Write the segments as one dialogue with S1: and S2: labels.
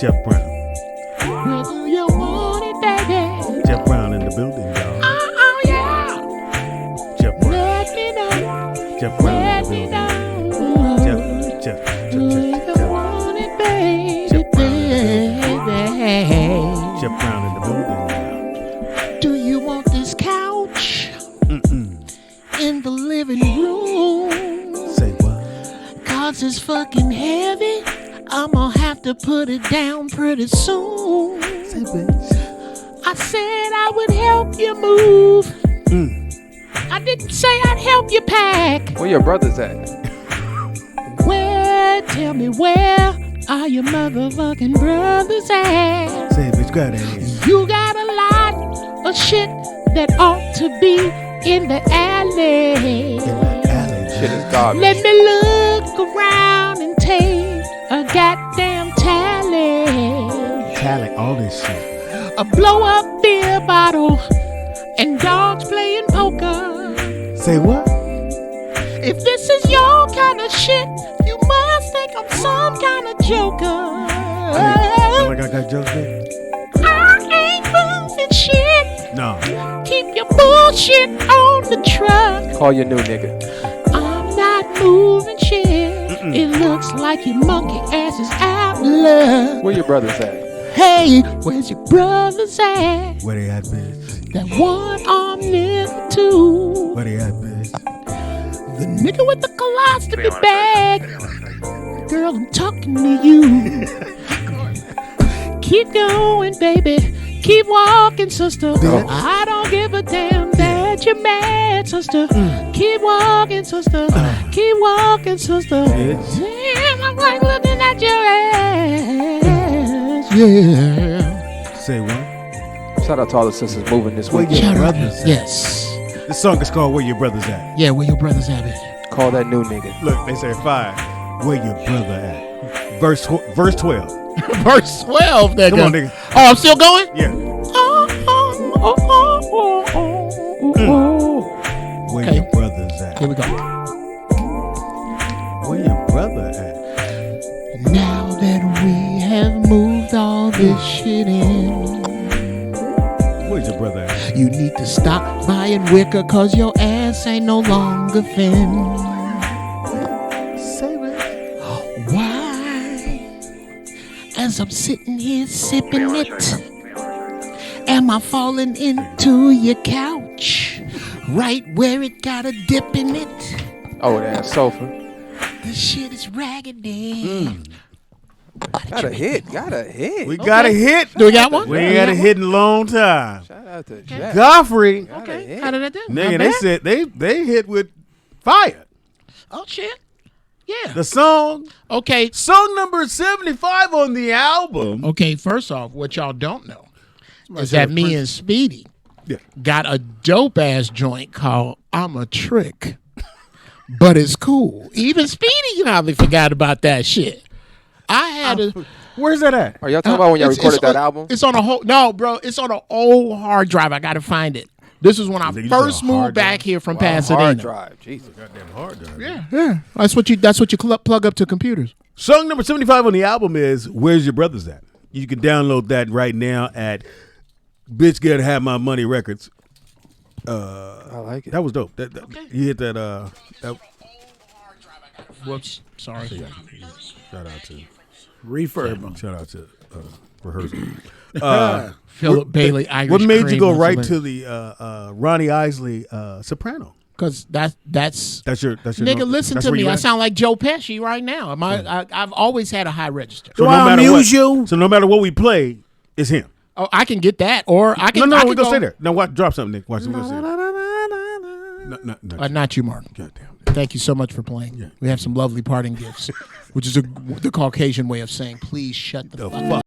S1: Jeff Brown.
S2: Where do you want it, baby?
S1: Jeff Brown in the building, y'all.
S2: Oh, yeah.
S1: Jeff Brown.
S2: Let me know.
S1: Jeff Brown
S2: Let
S1: in
S2: me
S1: the building.
S2: know.
S1: Jeff.
S2: Where you want it, baby?
S1: Jeff Brown in the building.
S2: Do you want this couch in the living room?
S1: Say what?
S2: Cause it's fucking heavy. I'm gonna have to put it down pretty soon.
S1: Say bitch.
S2: I said I would help you move. I didn't say I'd help you pack.
S3: Where your brothers at?
S2: Tell me where are your motherfucking brothers at?
S1: Say bitch, got it.
S2: You got a lot of shit that ought to be in the alley.
S1: In the alley.
S3: Shit is garbage.
S2: Let me look around and take a goddamn tally.
S1: Tally all this shit.
S2: A blow up beer bottle and dogs playing poker.
S1: Say what?
S2: If this is your kind of shit, you must think I'm some kind of joker.
S1: Feel like I got jokes there?
S2: I ain't moving shit.
S1: No.
S2: Keep your bullshit on the truck.
S3: Call your new nigga.
S2: I'm not moving shit. It looks like your monkey ass is out of luck.
S3: Where your brothers at?
S2: Hey, where's your brothers at?
S1: Where they at, bitch?
S2: That one-armed nigga too.
S1: Where they at, bitch?
S2: The nigga with the colostomy bag. Girl, I'm talking to you. Keep going, baby. Keep walking, sister. I don't give a damn that you're mad, sister. Keep walking, sister. Keep walking, sister. Damn, I'm like looking at your ass. Yeah.
S1: Say what?
S3: Shout out to all the sisters moving this
S1: Where
S3: week.
S1: your brothers at?
S2: Yes.
S1: This song is called Where Your Brothers At.
S2: Yeah, where your brothers at, bitch?
S3: Call that new nigga.
S1: Look, they say 5. Where your brother at? Verse 12.
S2: Verse 12, nigga.
S1: Come on, nigga.
S2: Oh, I'm still going?
S1: Yeah. Where
S2: Okay.
S1: your brothers at?
S2: Here we go.
S1: Where your brother at?
S2: Now that we have moved all this shit in,
S1: Where's your brother at?
S2: you need to stop buying wicker cause your ass ain't no longer thin.
S1: Say it.
S2: Why? As I'm sitting here sipping it, am I falling into your couch? Right where it got a dip in it.
S3: Oh, that sofa.
S2: The shit is raggedy.
S3: Got a hit. Got a hit.
S1: We got a hit.
S2: Do we got one?
S1: We ain't had a hit in a long time.
S3: Shout out to Geoff.
S1: Godfrey.
S3: Got a
S2: Okay,
S3: hit.
S2: how did I do?
S1: Nigga,
S2: Not
S1: they
S2: bad?
S1: said they hit with fire.
S2: Oh, shit. Yeah.
S1: The song
S2: Okay.
S1: number 75 on the album.
S2: Okay, first off, what y'all don't know is that me and Speedy
S1: Yeah.
S2: got a dope ass joint called I'm a Trick. But it's cool. Even Speedy probably forgot about that shit. I had a
S1: Where's that at?
S3: Are y'all talking about when y'all recorded that
S2: on,
S3: album?
S2: It's on a whole bro, it's on an old hard drive. I gotta find it. This is when I
S1: Nigga, you
S2: first
S1: said a hard
S2: moved back
S1: drive?
S2: here from
S3: Hard
S2: Pasadena.
S3: drive. Jesus.
S1: Goddamn hard drive.
S2: Yeah. That's what you plug up to computers.
S1: Song number 75 on the album is Where's Your Brothers At? You can download that right now at Bitch Gotta Have My Money Records.
S3: I like it.
S1: That was dope. That You hit that
S2: Whoops. Sorry.
S1: shout out to
S4: Refurb.
S1: shout out to rehearsal.
S2: Philip Bailey, Irish
S1: What made you
S2: cream
S1: go
S2: was
S1: right
S2: hilarious.
S1: to the Ronnie Isley soprano?
S2: Cause that's
S1: That's your
S2: nigga. Listen
S1: that's
S2: to
S1: where
S2: me.
S1: you
S2: I
S1: at?
S2: sound like Joe Pesci right now. I've always had a high register.
S1: So
S4: Do I amuse
S1: what,
S4: you?
S1: So no matter what we play, it's him.
S2: Oh, I can get that, or I can.
S1: No,
S2: I
S1: we
S2: can
S1: gonna stay there. Now watch, drop something, Nick. Watch. No,
S2: Not you, Mark.
S1: goddamn.
S2: Thank you so much for playing. We have some lovely parting gifts, which is the Caucasian way of saying, "Please shut the fuck up."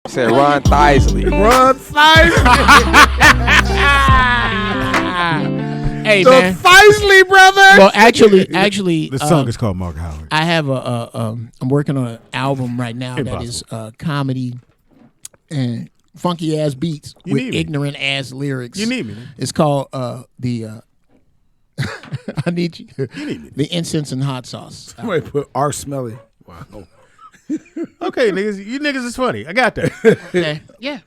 S3: Said Ron Thisley.
S4: Ron
S2: Hey,
S4: the
S2: man.
S4: Thisley brothers.
S2: Well, actually,
S1: The song is called Mark Howard.
S2: I have I'm working on an album right now that is comedy and funky ass beats
S1: You
S2: with
S1: need me.
S2: ignorant ass lyrics.
S1: You need me.
S2: It's called the I need you.
S1: You need me.
S2: The incense and hot sauce.
S4: Somebody put R. Smelly. Wow.
S1: Okay, niggas. You niggas is funny. I got that.
S2: Okay. Yeah.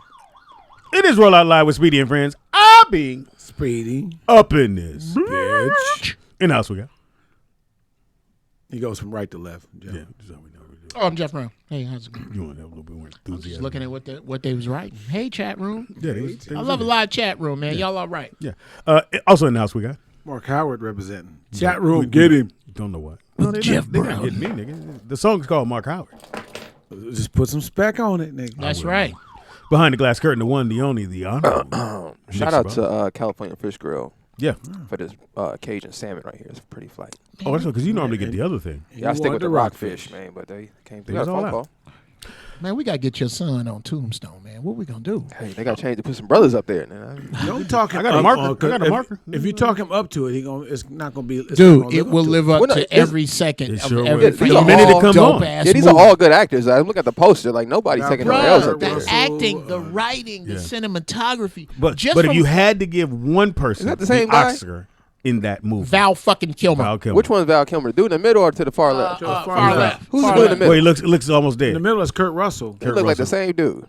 S1: It is Roll Out Live with Speedy and Friends. I'll be
S4: Speedy.
S1: up in this.
S4: Bitch.
S1: In the house we got.
S4: He goes from right to left. Jeff.
S1: Yeah, that's how we know we do.
S2: Oh, I'm Jeff Brown. Hey, how's it going?
S1: You want to have a little bit more
S2: Just
S1: enthusiasm.
S2: looking at what they was writing. Hey, chat room.
S1: Yeah,
S2: I love a live chat room, man. Y'all all right?
S1: Yeah. Also in the house we got.
S4: Mark Howard representing. Chat room,
S1: We-
S4: get him.
S1: Don't know what.
S2: Jeff
S1: they
S2: Brown.
S1: Hit me, nigga. The song is called Mark Howard.
S4: Just put some spec on it, nigga.
S2: That's right.
S1: Behind the glass curtain, the one, the only, the honor.
S3: Shout out to California Fish Grill
S1: Yeah.
S3: for this Cajun salmon right here. It's pretty flight.
S1: Oh, that's because you normally get the other thing.
S3: Yeah, I stick with the rockfish, man, but they came through.
S1: They
S3: Got a
S1: was all
S3: phone
S1: out.
S3: call.
S2: Man, we got to get your son on Tombstone, man. What we going to do?
S3: Hey, they got to change to put some brothers up there. Man.
S4: Don't talk him
S1: I got a
S4: up
S1: marker.
S4: on-
S1: I got a marker.
S4: If you talk him up to it, it's not gonna be. It's not
S2: Dude,
S4: gonna
S2: it will
S4: to
S2: live up
S3: Well, no,
S2: to
S3: it's-
S2: every second
S1: It
S2: of
S1: sure
S2: every
S1: will.
S3: These
S2: freaking
S3: are
S1: minute it
S3: all
S1: comes
S2: dope
S1: on.
S2: ass
S3: Yeah, these are
S2: movie.
S3: all good actors. I look at the poster, like nobody's taking no L's
S2: Bruh,
S3: up there.
S2: the acting, the writing, the
S1: Yeah.
S2: cinematography.
S1: But
S2: Just
S1: if
S2: from
S1: you had to give one person
S3: Is that the same guy?
S1: Oscar in that movie,
S2: Val fucking Kilmer.
S1: Val Kilmer.
S3: Which one's Val Kilmer? The dude in the middle or to the far left?
S2: Far left.
S3: Who's
S2: Far
S3: the dude in the
S2: left.
S3: middle?
S1: Well, he looks almost dead.
S4: In the middle is Kurt Russell.
S3: They look like the same dude.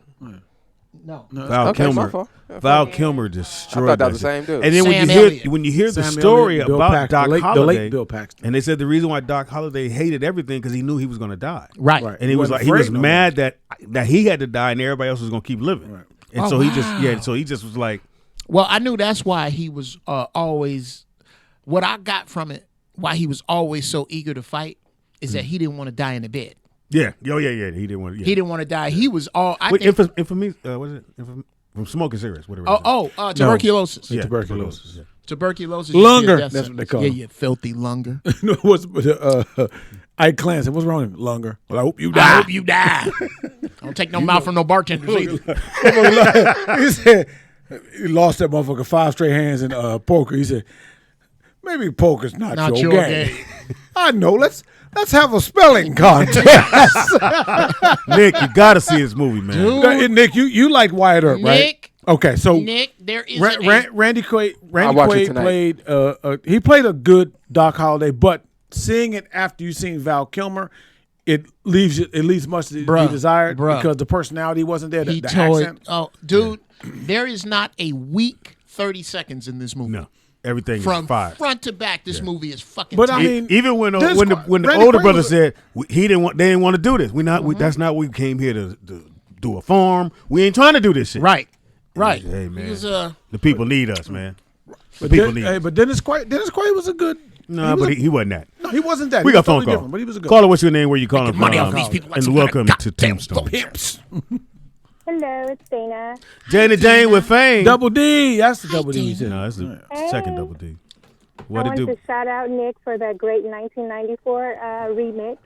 S2: No.
S1: Val
S3: Okay, my
S1: Kilmer.
S3: fault. Yeah,
S1: Val Kilmer destroyed
S3: I thought that was
S1: shit.
S3: the same dude.
S1: And then
S2: Sam
S1: when you hear the
S4: Sam
S1: story
S4: Elliott, Bill
S1: about
S4: Paxton,
S1: Doc
S4: the late
S1: Holliday,
S4: Bill Paxton.
S1: and they said the reason why Doc Holliday hated everything because he knew he was going to die.
S2: Right.
S4: Right.
S1: And he was
S4: Wasn't
S1: like he was
S4: afraid no
S1: mad that he had to die and everybody else was going to keep living.
S4: Right.
S1: And
S2: Oh,
S1: so
S2: wow.
S1: so he just was like,
S2: Well, I knew that's why he was always. What I got from it, why he was always so eager to fight, is that he didn't want to die in the bed.
S1: yeah, he didn't want to. Yeah.
S2: He didn't want to die. He was all. I
S1: Wait,
S2: think.
S1: infamy, what is it? From smoking cigarettes, whatever. it is.
S2: Tuberculosis.
S1: Yeah,
S4: Tuberculosis.
S1: Yeah.
S2: Tuberculosis.
S4: Lunger.
S2: is death
S4: That's what they
S2: sentence.
S4: call
S2: Yeah,
S4: him.
S2: you filthy lunger.
S4: No, what's Ike Clancy? What's wrong with him? Lunger. Well, I hope you
S2: I
S4: die.
S2: hope you die. Don't take no mouth from no bartenders either.
S4: He said he lost that motherfucker 5 straight hands in poker. He said, maybe poker's not your game. I know. Let's have a spelling contest.
S1: Nick, you got to see this movie, man.
S2: Dude.
S4: Nick, you like Wyatt Earp, right?
S2: Nick.
S4: Okay, so
S2: Nick, there is
S4: Randy Quaid. Randy
S3: watch it
S4: Quaid
S3: tonight.
S4: he played a good Doc Holliday, but seeing it after you seen Val Kilmer, it leaves much to be desired because the personality wasn't there.
S2: he
S4: The
S2: told
S4: accent.
S2: Oh, dude, there is not a weak 30 seconds in this movie.
S1: No, everything
S2: From
S1: is fire.
S2: front to back, this movie is fucking.
S4: But I
S2: tight.
S4: mean,
S1: Even when
S4: this
S1: the
S4: Randy
S1: older
S4: Quaid
S1: brother
S4: was-
S1: said they didn't want to do this. That's not what we came here to do a farm. We ain't trying to do this shit.
S2: right.
S1: Hey man,
S2: He was,
S1: the people need us, man. The people need. us.
S4: But Dennis Quaid was a good.
S1: No, but he wasn't that.
S4: No, he wasn't that.
S1: We
S4: He
S1: got
S4: was
S1: phone
S4: totally
S1: call.
S4: different, but he was a good.
S1: Caller, what's your name? Where you calling
S2: money
S1: from?
S2: off these people like
S1: and
S2: some
S1: welcome
S2: kind of
S1: to
S2: goddamn
S1: Tombstone.
S4: Pimps.
S5: Hello, it's Dana.
S1: Jane and Jane with fame.
S4: Double D. That's the double D. You said.
S1: No, that's the second double D.
S5: I
S1: What
S5: want
S1: it do?
S5: to shout out Nick for the great 1994 remix.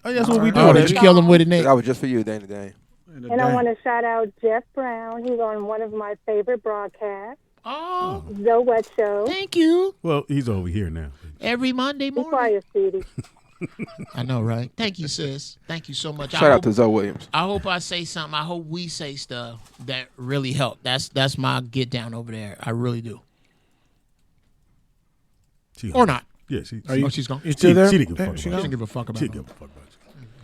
S1: Oh, that's what we do.
S2: Oh, did
S1: baby.
S2: you kill him with it, Nick?
S3: That was just for you, Dana Dane.
S5: And I want to shout out Jeff Brown. He's on one of my favorite broadcasts,
S2: Oh,
S5: The What Show.
S2: thank you.
S1: Well, he's over here now.
S2: Every Monday
S5: Be
S2: morning.
S5: quiet, Speedy.
S2: I know, right? Thank you, sis. Thank you so much.
S3: Shout out to Zoe Williams.
S2: I hope I say something. I hope we say stuff that really help. That's my get down over there. I really do. Or not.
S1: Yeah,
S2: She's gone.
S4: You still there?
S1: She didn't give a fuck
S2: She
S1: about
S2: doesn't
S1: you.
S2: give a fuck about
S1: She
S2: it.
S1: didn't give a fuck about you.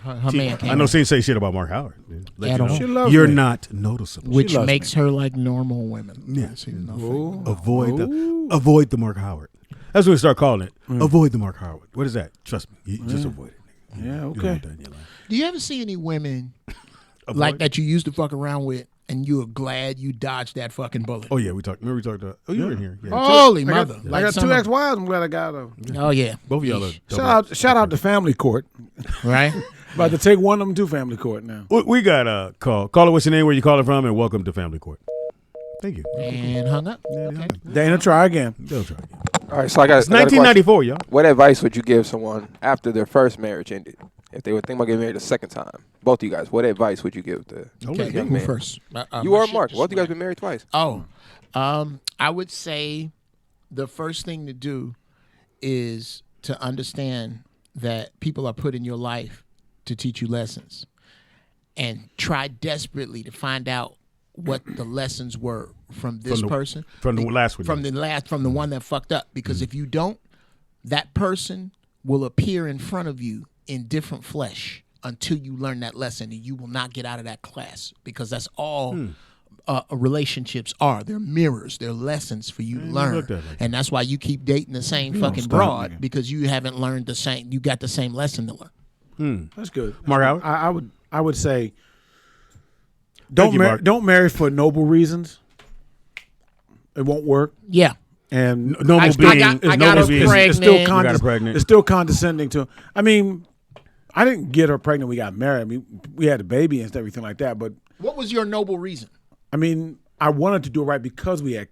S2: Her man came
S1: I know she didn't say shit about Mark Howard. Let
S2: At
S1: you know.
S2: all.
S4: She loves
S1: You're
S4: me.
S1: not noticeable.
S2: which
S4: loves
S2: makes her like normal women.
S1: Yeah.
S2: She's no fake.
S1: Avoid the Mark Howard. That's what we start calling it. Avoid the Mark Howard. What is that? Trust me. You just avoid it. Nigga.
S4: Yeah,
S1: You don't
S4: okay.
S1: want that in your life.
S2: Do you ever see any women
S1: Avoid?
S2: like that you used to fuck around with and you are glad you dodged that fucking bullet?
S1: Oh yeah, we talked. Remember we talked about. Oh, you were in here. Yeah.
S2: Holy mother.
S4: I got
S2: some
S4: 2
S2: of-
S4: ex-wives. I'm glad I got them.
S2: Oh, yeah.
S1: Both of y'all are.
S4: Shout out to Family Court.
S2: Right?
S4: About to take one of them to Family Court now.
S1: We got a call. Caller, what's your name? Where you calling from? And welcome to Family Court. Thank you.
S2: And hung up. Okay.
S4: Dana, try again.
S1: They'll try again.
S3: All right, so I got
S1: It's 1994, y'all.
S3: What advice would you give someone after their first marriage ended if they were thinking about getting married the second time, both of you guys, what advice would you give the young man?
S2: First.
S3: You are Mark. Both of you guys been married twice.
S2: Oh, I would say the first thing to do is to understand that people are put in your life to teach you lessons, and try desperately to find out what the lessons were from this person,
S1: from the last one,
S2: from the one that fucked up. Because if you don't, that person will appear in front of you in different flesh until you learn that lesson, and you will not get out of that class, because that's all relationships are. They're mirrors. They're lessons for you to learn. And that's why you keep dating the same fucking broad, because you haven't learned the same. You got the same lesson to learn.
S4: That's good.
S1: Mark,
S4: I would say don't marry for noble reasons. It won't work.
S2: Yeah.
S4: And
S2: I got her
S4: pregnant. It's still condescending to. I mean, I didn't get her pregnant. We got married. I mean, we had a baby and everything like that. But
S2: what was your noble reason?
S4: I mean, I wanted to do it right because we had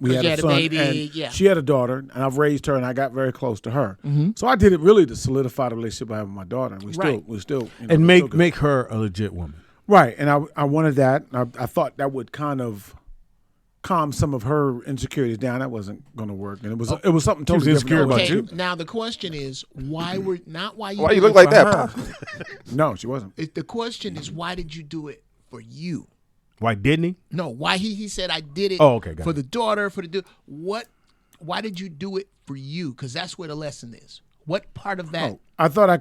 S4: a son,
S2: baby,
S4: and she had a daughter, and I've raised her, and I got very close to her. So I did it really to solidify the relationship I have with my daughter, and we still
S1: and make her a legit woman.
S4: Right, and I wanted that. I thought that would kind of calm some of her insecurities down. That wasn't going to work, and it was something totally
S1: insecure
S4: different.
S1: about you.
S2: Now the question is, why you
S3: look like that,
S2: her.
S3: Pop?
S4: No, she wasn't.
S2: The question is, why did you do it for you?
S1: Why didn't he?
S2: No, why he said I did it.
S1: Oh, okay, got
S2: for
S1: it.
S2: the daughter, for the dude. Why did you do it for you? Because that's where the lesson is. What part of that?
S4: Oh, I thought I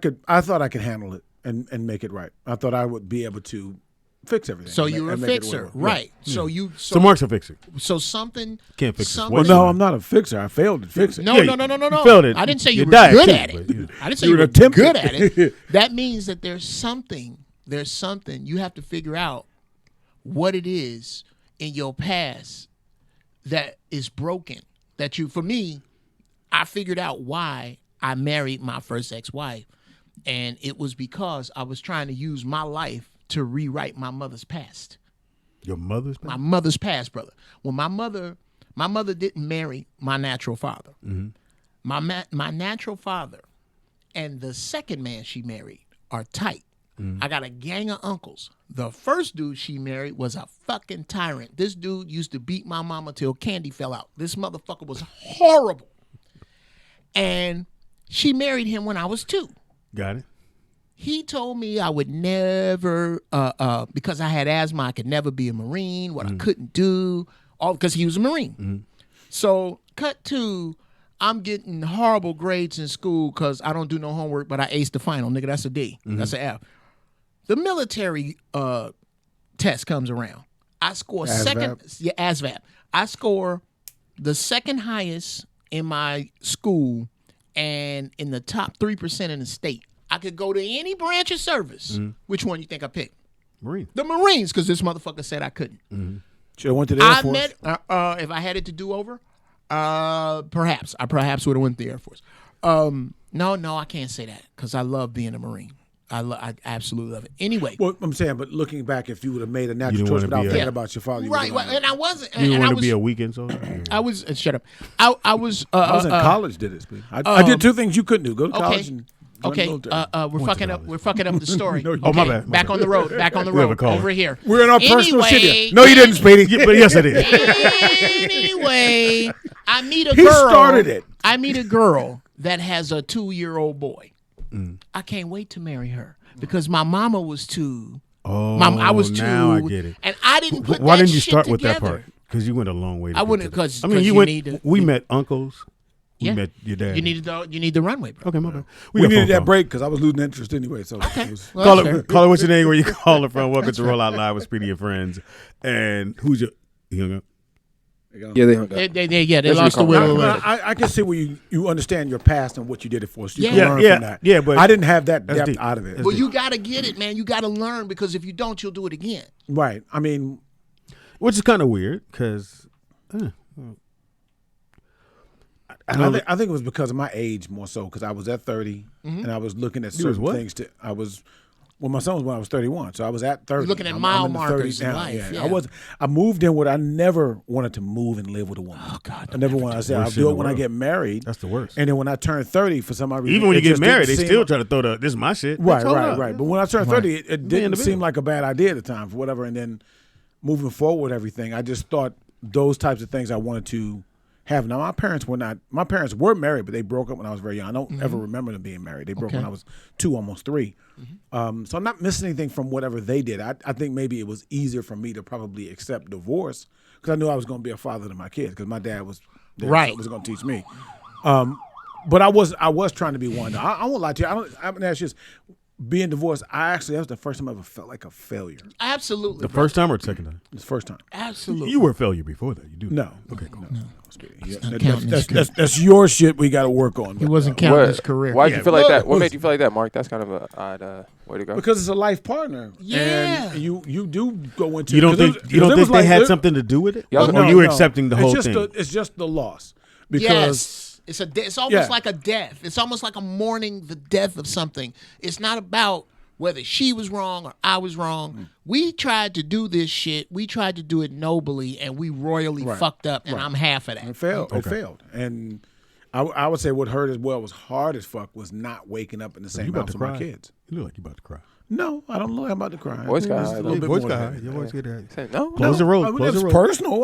S4: could handle it and make it right. I thought I would be able to fix everything.
S2: So you were a fixer, right? Yeah.
S1: So Mark's a fixer.
S2: So something
S1: can't fix it.
S4: Well, no, I'm not a fixer. I failed at fixing.
S2: No.
S1: You failed it.
S2: I didn't say you were
S1: died
S2: good
S1: too,
S2: at it.
S1: but
S2: I didn't say you were good at it. That means that there's something you have to figure out what it is in your past that is broken. For me, I figured out why I married my first ex-wife, and it was because I was trying to use my life to rewrite my mother's past.
S1: Your mother's past?
S2: My mother's past, brother. When my mother didn't marry my natural father. My natural father and the second man she married are tight. I got a gang of uncles. The first dude she married was a fucking tyrant. This dude used to beat my mama till candy fell out. This motherfucker was horrible. And she married him when I was 2.
S1: Got it.
S2: He told me I would never, because I had asthma, I could never be a Marine, what I couldn't do, all because he was a Marine. So, cut to, I'm getting horrible grades in school because I don't do no homework, but I aced the final. Nigga, that's a D. That's an F. The military test comes around. I score ASVAB. I score the second highest in my school and in the top 3% in the state. I could go to any branch of service. Which one you think I picked?
S1: Marine.
S2: The Marines, because this motherfucker said I couldn't.
S4: Should have went to the Air Force.
S2: If I had it to do over, perhaps. I perhaps would have went to the Air Force. No, I can't say that because I love being a Marine. I absolutely love it. Anyway.
S4: Well, I'm saying, but looking back, if you would have made a natural choice without thinking about your father, you
S2: right? And I wasn't.
S1: You didn't want to be a weekend soldier?
S2: I was. Shut up. I was.
S4: I was in college. Did it? I did 2 things you couldn't do: go to college and.
S2: Okay, we're fucking up. We're fucking up the story.
S1: No, oh, my bad.
S2: Back on the road. Back on the road. Over here.
S4: We're in our personal shit. No, you didn't, Speedy.
S1: But yes, I did.
S2: Anyway, I meet a
S4: He
S2: girl.
S4: started it.
S2: I meet a girl that has a 2-year-old boy. I can't wait to marry her because my mama was 2.
S1: Oh,
S2: I was 2.
S1: Now I get it.
S2: And I didn't put.
S1: Why
S2: that
S1: didn't you
S2: shit
S1: start
S2: together.
S1: with that part? Because you went a long way.
S2: I wouldn't because.
S1: I mean, you went. We met uncles.
S2: Yeah.
S1: We met your dad.
S2: You need the runway, bro.
S1: Okay, my bad.
S4: We needed that break because I was losing interest anyway. So
S2: okay.
S1: Call it. What's your name? Where you call it from? Welcome to Roll Out Live with Speedy and Friends. And who's your? You hung up?
S3: Yeah, they hung up.
S2: They lost the will.
S4: I can see where you understand your past and what you did it for. So you
S2: Yeah.
S4: can learn from that.
S1: Yeah, but
S4: I didn't have that depth
S1: deep.
S4: out of it.
S2: Well, you got to get it, man. You got to learn because if you don't, you'll do it again.
S4: Right. I mean,
S1: which is kind of weird because.
S4: I think it was because of my age more so because I was at 30 and I was looking at certain things. I was Well, my son was when I was 31, so I was at 30.
S2: You're looking at
S4: I'm
S2: mile
S4: in the
S2: markers
S4: 30s
S2: in
S4: now.
S2: life. Yeah.
S4: I moved in with. I never wanted to move and live with a woman.
S2: Oh God,
S4: I never wanted. I said I'll
S1: Worst shit
S4: do
S1: in
S4: it
S1: the
S4: when I
S1: world.
S4: get married.
S1: That's the worst.
S4: And then when I turned 30, for some reason,
S1: Even when you
S4: it
S1: get
S4: just
S1: married,
S4: didn't
S1: they
S4: seem
S1: still
S4: like-
S1: try to throw this is my shit.
S4: Right,
S1: Hold
S4: right,
S1: up.
S4: right. But when I turned 30, it didn't
S1: individual.
S4: seem like a bad idea at the time for whatever. And then moving forward with everything, I just thought those types of things I wanted to have. Now, my parents were married, but they broke up when I was very young. I don't ever remember them being married. They broke when I was 2, almost 3. So I'm not missing anything from whatever they did. I think maybe it was easier for me to probably accept divorce because I knew I was going to be a father to my kids because my dad was there,
S2: Right.
S4: so was going to teach me. But I was trying to be one. I won't lie to you. I'm gonna ask you this. Being divorced, that was the first time I ever felt like a failure.
S2: Absolutely.
S1: The first time or the second time?
S4: It's the first time.
S2: Absolutely.
S1: You were a failure before that. You do.
S4: No.
S1: Okay, cool.
S4: No. Yeah,
S2: not counting his
S4: that's your shit we got to work on.
S2: He wasn't counting his career.
S3: Why'd you feel like that? What
S4: Look,
S3: made you feel like that, Mark? That's kind of a odd way to go.
S4: Because it's a life partner.
S2: Yeah.
S4: And you do go into
S1: You don't
S4: 'cause
S1: think
S4: it was-
S1: you don't
S4: 'cause it
S1: think
S4: was
S1: they
S4: like-
S1: had something to do with it?
S3: Yeah,
S1: Or
S3: no,
S1: you were
S4: no.
S1: accepting the
S4: It's
S1: whole
S4: just
S1: thing?
S4: it's just the loss. Because
S2: Yes. It's almost
S4: Yeah.
S2: like a death. It's almost like a mourning the death of something. It's not about whether she was wrong or I was wrong. We tried to do this shit. We tried to do it nobly, and we royally fucked up, and I'm half of that.
S4: it failed. It failed. And I would say what hurt as well was hard as fuck was not waking up in the
S1: You
S4: same
S1: about
S4: house
S1: to
S4: with my
S1: cry?
S4: kids.
S1: You look like you about to cry.
S4: No, I don't know. I'm about to cry.
S3: Voice got
S4: It's
S3: high,
S4: a
S3: though.
S4: little bit
S1: Voice
S4: more
S1: got
S4: than
S1: high.
S4: that.
S1: Your voice get high.
S3: Say, no,
S1: Close the road.
S4: I mean,
S1: Close the
S4: that's
S1: road.
S4: personal.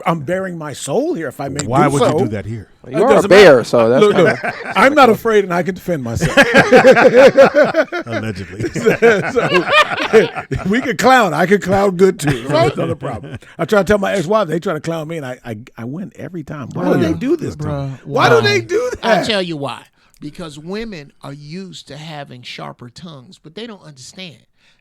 S4: I'm bearing my soul here if I may
S1: Why
S4: do
S1: would
S4: so.
S1: you do that here?
S3: You are a
S4: doesn't
S3: bear,
S4: matter.
S3: so that's
S4: Look,
S3: kinda,
S4: I'm not afraid and I can defend myself.
S1: Allegedly.
S4: So we could clown. I could clown good too. That's not a problem. I try to tell my ex-wife, they try to clown me, and I win every time. Why do they do this to me? Why do they do that?
S2: I'll tell you why. Because women are used to having sharper tongues, but they don't understand.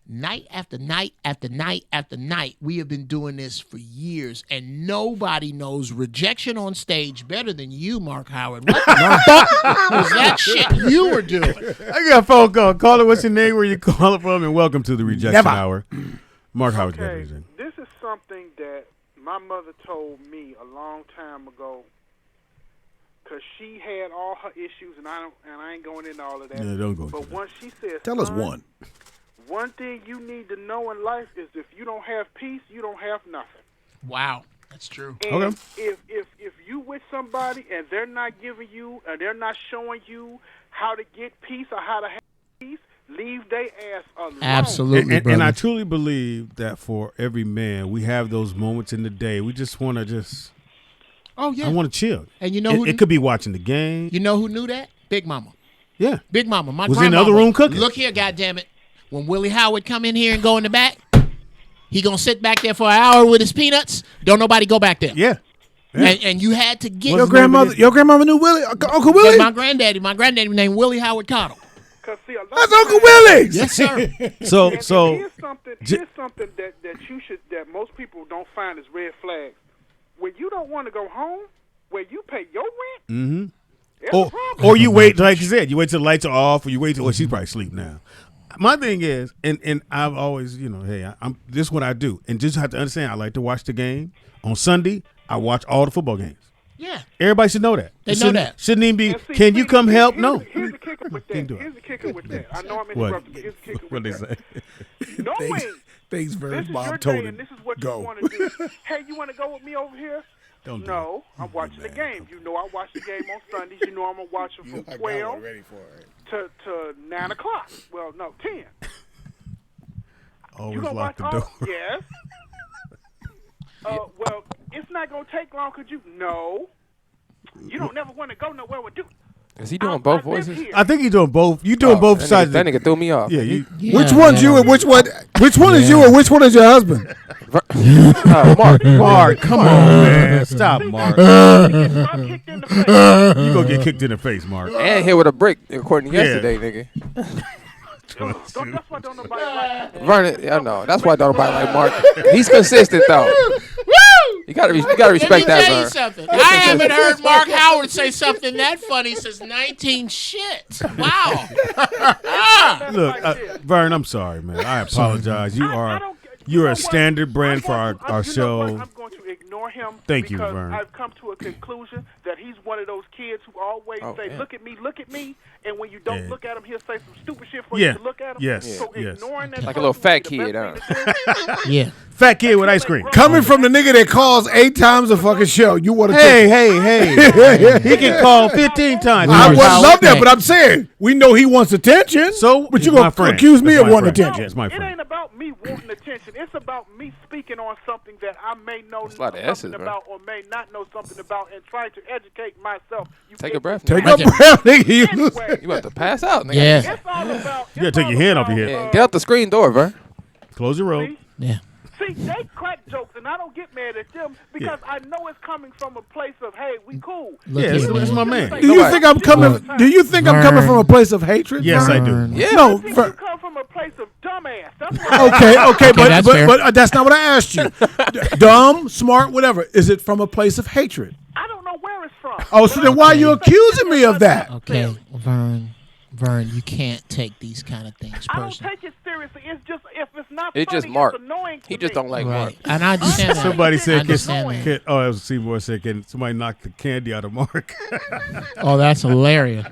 S2: Night after night after night after night, we have been doing this for years, and nobody knows rejection on stage better than you, Mark Howard. What the fuck was that shit you were doing?
S1: I got a phone call. Caller, what's your name? Where you calling from? And welcome to the Rejection
S4: Never.
S1: Hour. Mark Howard's got
S6: Okay,
S1: everything.
S6: this is something that my mother told me a long time ago, because she had all her issues, and I ain't going into all of that.
S1: Yeah, don't go
S6: But
S1: into that.
S6: once she said,
S4: Tell us
S6: "Son,
S4: one.
S6: One thing you need to know in life is if you don't have peace, you don't have nothing.
S2: Wow, that's true.
S6: And
S1: Okay.
S6: if you with somebody and they're not giving you, or they're not showing you how to get peace or how to have peace, leave they ass alone.
S2: Absolutely,
S1: And
S2: brother.
S1: I truly believe that for every man, we have those moments in the day. We just want to
S2: oh yeah.
S1: I want to chill.
S2: And you know who
S1: it could be watching the game.
S2: You know who knew that? Big Mama.
S1: Yeah.
S2: Big Mama. My
S1: Was in the
S2: grandmama.
S1: other room cooking.
S2: Look here, goddammit. When Willie Howard come in here and go in the back, he gonna sit back there for an hour with his peanuts. Don't nobody go back there.
S1: Yeah.
S2: And you had to get
S1: What's his name again?
S4: Your grandmother knew Willie, Uncle
S2: That's
S4: Willie.
S2: my granddaddy named Willie Howard Cottle.
S6: 'Cause see, a lot
S4: That's
S6: of
S4: Uncle
S6: times-
S4: Willie.
S2: Yes, sir.
S1: So
S6: here's something that most people don't find as red flags. When you don't want to go home, when you pay your rent, that's a problem.
S1: or you wait, like you said, you wait till the lights are off, or you wait till she's probably asleep now. My thing is, and I've always, hey, I'm this is what I do, and just have to understand. I like to watch the game on Sunday. I watch all the football games.
S2: Yeah.
S1: Everybody should know that.
S2: They know that.
S1: Shouldn't even be.
S6: And see,
S1: Can you come help?
S6: here's
S1: No.
S6: Here's the kicker with that.
S1: Can't do it.
S6: Here's the kicker with that. I know I'm
S1: What?
S6: interrupting, but here's the kicker
S1: What
S6: with
S1: they
S6: that.
S1: say?
S6: Knowing
S4: Thanks very
S6: this is
S4: Bob
S6: your
S4: told
S6: day
S4: him.
S6: and this is what
S4: Go.
S6: you want to do. Hey, you want to go with me over here?
S1: Don't do
S6: No, I'm watching the game. You know I watch the game on Sundays. You know I'm going to watch it from 12
S4: ready for it.
S6: to 9 o'clock. Well, no, 10. You
S1: Always
S6: going to
S1: lock
S6: watch
S1: the
S6: all?
S1: door.
S6: Yes. Well, it's not going to take long because you... No. You don't never want to go nowhere with you.
S3: Is he doing both
S6: I live
S3: voices?
S6: here.
S1: I think you're doing both. You're doing both
S3: that
S1: sides.
S3: Nigga, that nigga threw me off.
S1: Yeah, you.
S4: Which one's you and which one? Which one is you and which one is your husband?
S3: Mark.
S1: Mark, come on, man. Stop, Mark.
S6: I'm kicked in the face.
S1: You gonna get kicked in the face, Mark.
S3: And hit with a brick, according to
S1: Yeah.
S3: yesterday, nigga.
S6: That's why don't nobody like
S3: Vernon, I know. That's why don't nobody like Mark. He's consistent, though. You gotta respect
S2: Let me
S3: that,
S2: tell you
S3: Vern.
S2: something. I haven't heard Mark Howard say something that funny since 19 shit. Wow.
S1: Look, Vern, I'm sorry, man. I apologize. You're a standard brand for our show.
S6: I'm going to ignore him
S1: Thank you,
S6: because
S1: Vern.
S6: I've come to a conclusion that he's one of those kids who always say,
S3: yeah.
S6: look at me, and when you don't
S1: Yeah.
S6: look at him, he'll say some stupid shit for
S1: Yeah.
S6: you to look at him.
S1: Yes.
S6: So
S1: Yes.
S6: ignoring that
S3: Like a little
S6: person
S3: fat
S6: would be the
S3: kid,
S6: best thing to do.
S2: Yeah.
S1: Fat kid with ice cream.
S4: Coming from the nigga that calls 8 times a fucking show, you want to
S1: Hey. He can call 15 times.
S4: I
S2: Respect.
S4: wouldn't love that, but I'm saying we know he wants attention.
S1: So,
S4: but you
S1: he's my
S4: gonna
S1: friend.
S4: accuse me
S1: That's
S4: of
S1: my
S4: wanting
S1: friend.
S4: attention?
S1: That's my
S6: It
S1: friend.
S6: ain't about me wanting attention. It's about me speaking on something that I may know
S3: That's a lot of S's,
S6: something
S3: bro.
S6: about or may not know something about and trying to educate myself. You
S3: Take
S6: feel
S3: a breath.
S4: Take
S3: nigga.
S4: a breath, nigga. You-
S6: Anyway,
S3: You about to pass out, nigga.
S2: Yeah.
S6: it's all about.
S1: You gotta take your hand off your head.
S3: Yeah, get out the screen door, bro.
S1: Close your robe.
S2: Yeah.
S6: See, they crack jokes, and I don't get mad at them because I know it's coming from a place of, hey, we cool.
S2: Look
S1: Yeah,
S2: here,
S1: that's my
S2: man.
S1: man.
S4: Do you think I'm coming?
S2: Look,
S4: Do you think I'm coming
S2: Vern.
S4: from a place of hatred?
S1: Yes, I do.
S2: Vern.
S3: Yeah.
S4: No.
S6: I think you come from a place of dumbass. That's what
S4: Okay,
S2: that's fair.
S4: but that's not what I asked you. Dumb, smart, whatever. Is it from a place of hatred?
S6: I don't know where it's from.
S4: Oh, so then why are you accusing me of that?
S2: Okay, Vern, you can't take these kind of things
S6: I don't
S2: personally.
S6: take it seriously. It's just if it's not
S3: It's
S6: funny,
S3: just Mark.
S6: it's annoying to
S3: He just
S6: me.
S3: don't like Mark.
S2: Right. And I understand that.
S1: Somebody
S2: I
S1: said,
S2: understand that.
S1: it was Seymour said, can somebody knock the candy out of Mark?
S2: Oh, that's hilarious.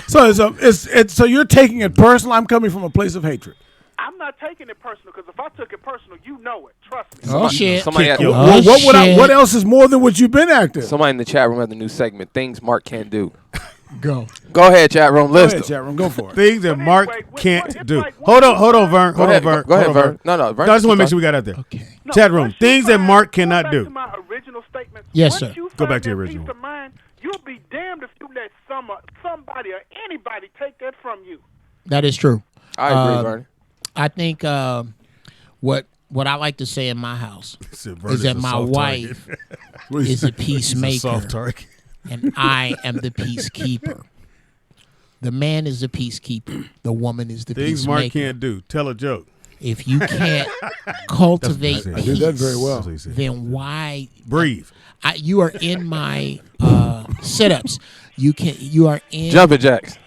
S4: So so you're taking it personal. I'm coming from a place of hatred.
S6: I'm not taking it personal because if I took it personal, you know it. Trust me.
S2: Oh, shit.
S3: Somebody,
S1: Kick
S3: had,
S1: your-
S2: Oh, shit.
S4: What else is more than what you've been acting?
S3: somebody in the chat room has a new segment, Things Mark Can't Do.
S2: Go.
S3: Go ahead, chat room.
S4: Go
S3: List
S4: ahead,
S3: them.
S4: chat room. Go for it.
S1: Things that
S6: But
S1: Mark
S6: anyway, it's
S1: can't do.
S6: like
S1: Hold
S6: one-
S1: on, Vern.
S3: Go ahead,
S1: Vern.
S3: go ahead,
S1: Hold on,
S3: Vern. No, Vern.
S1: I just want to make sure we got out there.
S2: Okay.
S6: No,
S1: Chat room.
S6: once you
S1: Things that
S6: find-
S1: Mark
S6: going
S1: cannot
S6: back
S1: do.
S6: To my original statement.
S2: Yes,
S6: once
S2: sir.
S6: You
S1: Go
S6: find
S1: back to the
S6: that
S1: original
S6: Peace of mind, you'll be damned if you let somebody or anybody take that from you.
S2: That is true.
S3: I agree, Vern.
S2: I think what I like to say in my house
S1: Said Vern
S2: is that
S1: a
S2: my
S1: soft
S2: wife
S1: target.
S2: is a
S1: He's a soft
S2: peacemaker,
S1: target.
S2: and I am the peacekeeper. The man is the peacekeeper. The woman is the
S1: Things Mark
S2: peacemaker.
S1: can't do. Tell a joke.
S2: If you can't cultivate
S1: That's what I
S2: peace,
S1: said.
S4: did that very well.
S1: That's what he said.
S2: then why?
S1: Breathe.
S2: You are in my setups. You are in
S3: Jumping jacks.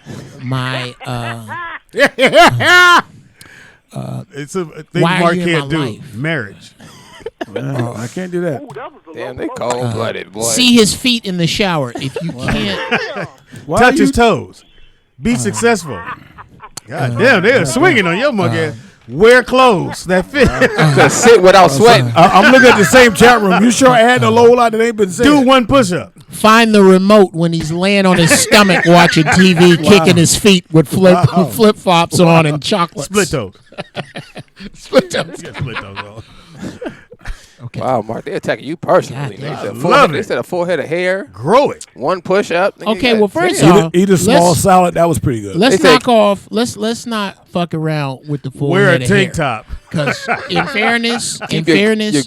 S2: my.
S1: It's a thing
S2: Why are
S1: Mark
S2: you in
S1: can't
S2: my
S1: do.
S2: life?
S1: Marriage.
S4: I can't do that.
S6: Ooh, that was a
S3: Damn,
S6: low
S3: they
S6: blow.
S3: cold-blooded, boy.
S2: See his feet in the shower. If you can't,
S4: Why
S1: Touch
S4: are
S1: his
S4: you-
S1: toes. Be successful. God damn, they're swinging on your monkey ass. Wear clothes that fit.
S3: Just sit without sweating.
S4: I'm looking at the same chat room. You sure adding a low lot that ain't been said?
S1: Do one push up.
S2: find the remote when he's laying on his stomach watching TV, kicking his feet with flip flops on and chocolates.
S1: Split toes.
S2: Split toes.
S1: Yeah, split toes on.
S2: Okay.
S3: Wow, Mark, they're attacking you personally.
S2: God
S3: They
S2: damn.
S3: said,
S1: Love
S3: they
S1: it.
S3: said a full head of hair,
S1: Grow it.
S3: one push up.
S2: Okay, well, first
S3: damn.
S2: off,
S4: Eat a small
S2: let's-
S4: salad. That was pretty good.
S2: Let's
S3: They say-
S2: knock off. Let's not fuck around with the full
S1: Wear a
S2: head of
S1: tank
S2: hair.
S1: top.
S2: Because in fairness,
S3: your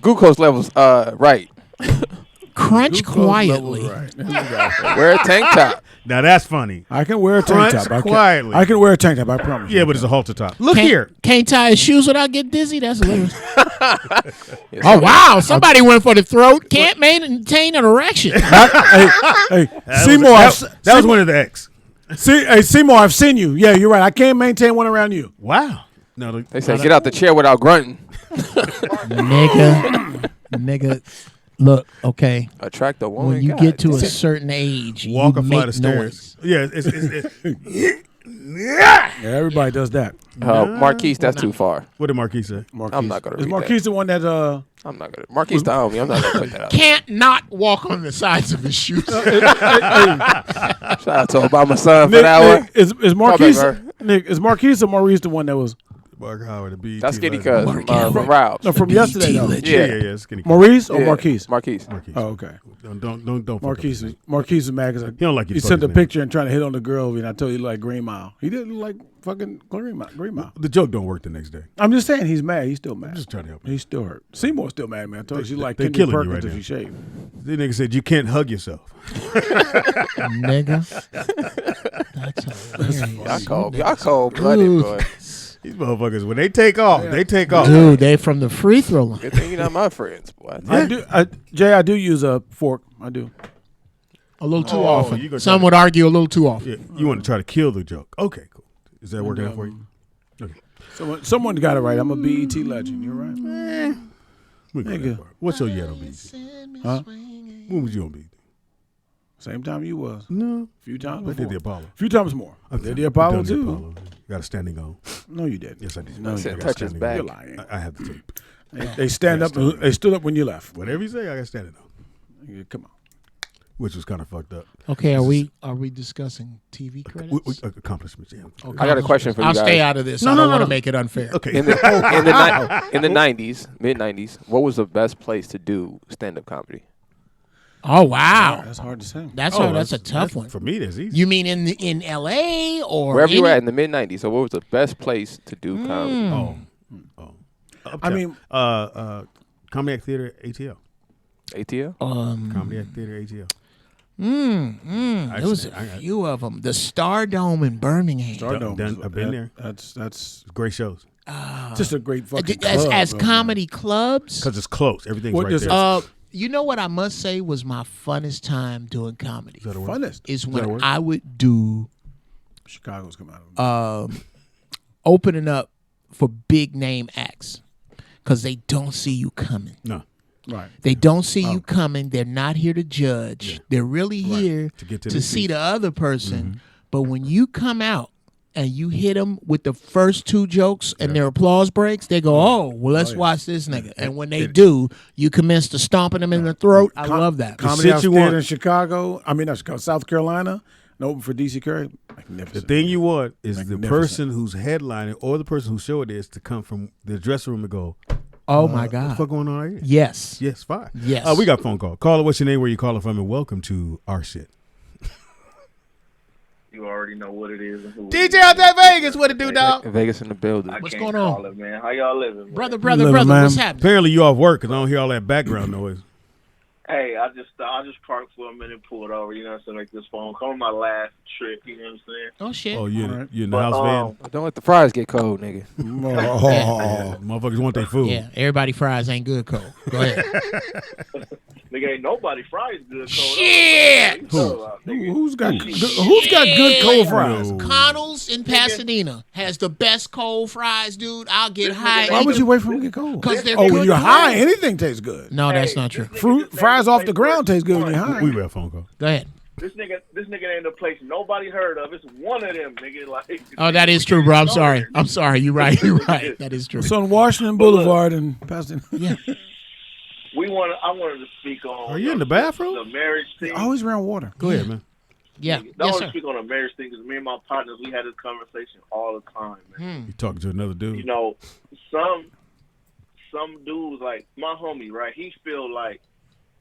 S3: glucose levels right.
S2: crunch
S4: Glucose
S2: quietly.
S4: levels right. There you go.
S3: Wear a tank top.
S1: Now that's funny.
S4: I can wear a tank
S1: Crunch
S4: top.
S1: quietly.
S4: I can wear a tank top. I promise.
S1: Yeah,
S4: you.
S1: but it's a halter top. Look
S2: Can't,
S1: here.
S2: Can't tie his shoes without getting dizzy. That's a little. Oh wow! Somebody went for the throat. Can't maintain an erection.
S4: Hey,
S1: That
S4: Seymour.
S1: was, that was one of the X.
S4: Hey, Seymour. I've seen you. Yeah, you're right. I can't maintain one around you.
S1: Wow. No,
S3: They said get out the chair without grunting.
S2: nigga. Look, okay.
S3: Attract a woman.
S2: When you
S3: God
S2: get to a
S3: damn.
S2: certain age,
S1: walk
S2: you
S1: a flight
S2: make
S1: of stairs.
S2: noise.
S1: Yeah, it's
S4: Yeah, everybody does that.
S3: Marquise, that's too far.
S1: what did Marquis say?
S4: Marquise.
S3: I'm not gonna
S4: Is
S3: read
S4: Marquise the one that
S3: I'm not gonna. Marquise the homie. I'm not gonna put that out.
S2: Can't not walk on the sides of his shoes.
S3: Shout out to Obama's son for that one.
S4: Nick, is Marquise
S3: Vern.
S4: Nick, is Marquise or Maurice the one that was
S1: Mark Howard, the BET.
S3: That's Skinny
S1: legend.
S3: Cuz from Rob's.
S4: no, from yesterday though?
S1: Yeah, Skinny Cuz.
S4: Maurice or
S3: Yeah,
S4: Marquise?
S3: Marquise.
S1: Marquis.
S4: Oh, okay.
S1: Don't fuck
S4: Marquise
S1: up his name.
S4: Marquise is mad because
S1: He don't like you
S4: he
S1: to
S4: sent
S1: fuck
S4: a
S1: his name.
S4: picture and trying to hit on the girl, and I told you he like Green Mile. He didn't like fucking Green Mile.
S1: The joke don't work the next day.
S4: I'm just saying he's mad. He's still mad.
S1: Just trying to help.
S4: He's still hurt. Seymour's still mad, man. I told you she like
S1: they
S4: Kendrick
S1: killing you
S4: Perkins
S1: right
S4: if
S1: now.
S4: she shaved.
S1: The nigga said you can't hug yourself.
S2: Nigga. That's hilarious.
S3: Y'all cold blooded, boy.
S1: These motherfuckers, when they take off, they take off.
S2: Dude, they from the free throw line.
S3: Good thing you're not my friends, boy.
S4: Jay, I do use a fork. I do.
S2: A little too
S1: you
S2: often.
S1: gonna
S2: Some
S1: try
S2: would argue a little too often.
S1: Yeah, you want to try to kill the joke. Okay, cool. Is that working out for you? Okay.
S4: Someone got it right. I'm a BET legend. You're right.
S1: We go that part. What's your yet on BET?
S4: Huh?
S1: When was you on BET?
S4: Same time you was.
S1: No.
S4: A few times
S1: I
S4: before.
S1: did the Apollo.
S4: A few times more. I did the Apollo,
S1: I've done
S4: too.
S1: the Apollo. Got a standing on.
S4: No, you didn't.
S1: Yes, I did.
S4: No, you
S3: Said
S4: didn't.
S3: touch his back.
S4: You're lying.
S1: I have the tape.
S4: They stand up. They stood up when you left.
S1: Whatever you say, I got standing on.
S4: Yeah, come on.
S1: Which was kind of fucked up.
S2: Okay, are we discussing TV credits?
S1: Accomplishments, yeah.
S2: Okay.
S3: I got a question for you
S2: I'll
S3: guys.
S2: stay out of this.
S1: No,
S2: I
S1: no,
S2: don't
S1: no,
S2: want to
S1: no.
S2: make it unfair.
S1: Okay.
S3: In the 90s, mid 90s, what was the best place to do stand up comedy?
S2: Oh wow,
S4: That's hard to say.
S2: that's a tough one.
S1: For me, that's easy.
S2: You mean in L.A. or
S3: Wherever you were
S2: any-
S3: at in the mid 90s. So what was the best place to do comedy?
S1: I mean, Comedy Act Theater, ATL.
S3: ATL?
S1: Comedy Act Theater, ATL.
S2: There was a few of them. The Star Dome in Birmingham.
S1: I've been there.
S4: That's
S1: Great shows.
S4: just a great fucking
S2: as
S4: club,
S2: comedy clubs.
S1: Because it's close. Everything's
S4: What
S1: right
S4: does
S1: there.
S2: You know what I must say was my funnest time doing comedy
S1: Is that a word?
S4: Funnest.
S2: is
S1: that a
S2: when
S1: word?
S2: I would do
S4: Chicago's come out of
S2: opening up for big name acts because they don't see you coming.
S1: No.
S4: Right.
S2: They don't see you coming. They're not here to judge.
S1: Yeah.
S2: They're really here
S1: To get to
S2: to
S1: the
S2: see
S1: seats.
S2: the other person. But when you come out and you hit them with the first two jokes and their applause breaks, they go, "Oh, well, let's watch this nigga." And when they do, you commence to stomping them in the throat. I love that.
S4: Comedy
S1: shit
S4: House
S1: you
S4: Theater
S1: want-
S4: in Chicago. I mean, not Chicago, South Carolina. And open for DC Curry.
S1: The
S4: Magnificent.
S1: thing you want is the
S4: Magnificent.
S1: person who's headlining or the person whose show it is to come from the dressing room and go,
S2: Oh my
S1: what the
S2: God.
S1: fuck going on right here?
S2: Yes.
S1: Yes, fine.
S2: Yes.
S1: We got a phone call. Caller, what's your name? Where you calling from? And welcome to our shit.
S7: You already know what it is. And who
S1: DJ out there Vegas, what it do, dog?
S3: Vegas in the building.
S7: I
S2: What's
S7: can't
S2: going on?
S7: call it, man. How y'all living, man?
S2: Brother,
S4: Living,
S2: brother,
S4: man.
S2: what's happening?
S1: Apparently you off work because I don't hear all that background noise.
S7: Hey, I just parked for a minute, pulled over. You know what I'm saying? Like this phone call, my last trip. You know what I'm saying?
S2: Oh, shit.
S1: Oh, you
S4: All right.
S1: in the
S7: But,
S1: house van?
S3: Don't let the fries get cold, nigga.
S1: Yeah, motherfuckers want their food.
S2: Yeah, everybody fries ain't good, Cole. Go ahead.
S7: Nigga, ain't nobody fries good cold.
S2: Shit!
S4: Who's got good cold fries?
S1: No.
S2: Connell's in Pasadena has the best cold fries, dude. I'll get high.
S4: Why would you wait for them to get cold?
S2: 'Cause they're
S4: when
S2: good
S4: you're high,
S2: cold.
S4: anything tastes good.
S2: No, that's not true.
S4: Fruit fries off the ground taste good when you're high.
S1: We got a phone call.
S2: Go ahead.
S7: This nigga ain't a place nobody heard of. It's one of them, nigga. Like,
S2: Oh, that is true, bro. I'm sorry. I'm sorry. You're right. You're right. That is true.
S4: It's on Washington Boulevard in Pasadena.
S2: Yeah.
S7: I wanted to speak on.
S1: Are you in the bathroom?
S7: The marriage thing.
S4: Always around water.
S1: Go ahead, man.
S2: Yeah.
S7: I
S2: Yes,
S7: want to
S2: sir.
S7: speak on the marriage thing because me and my partners, we had this conversation all the time, man.
S1: You talking to another dude.
S7: You know, some dudes like my homie, right? He feel like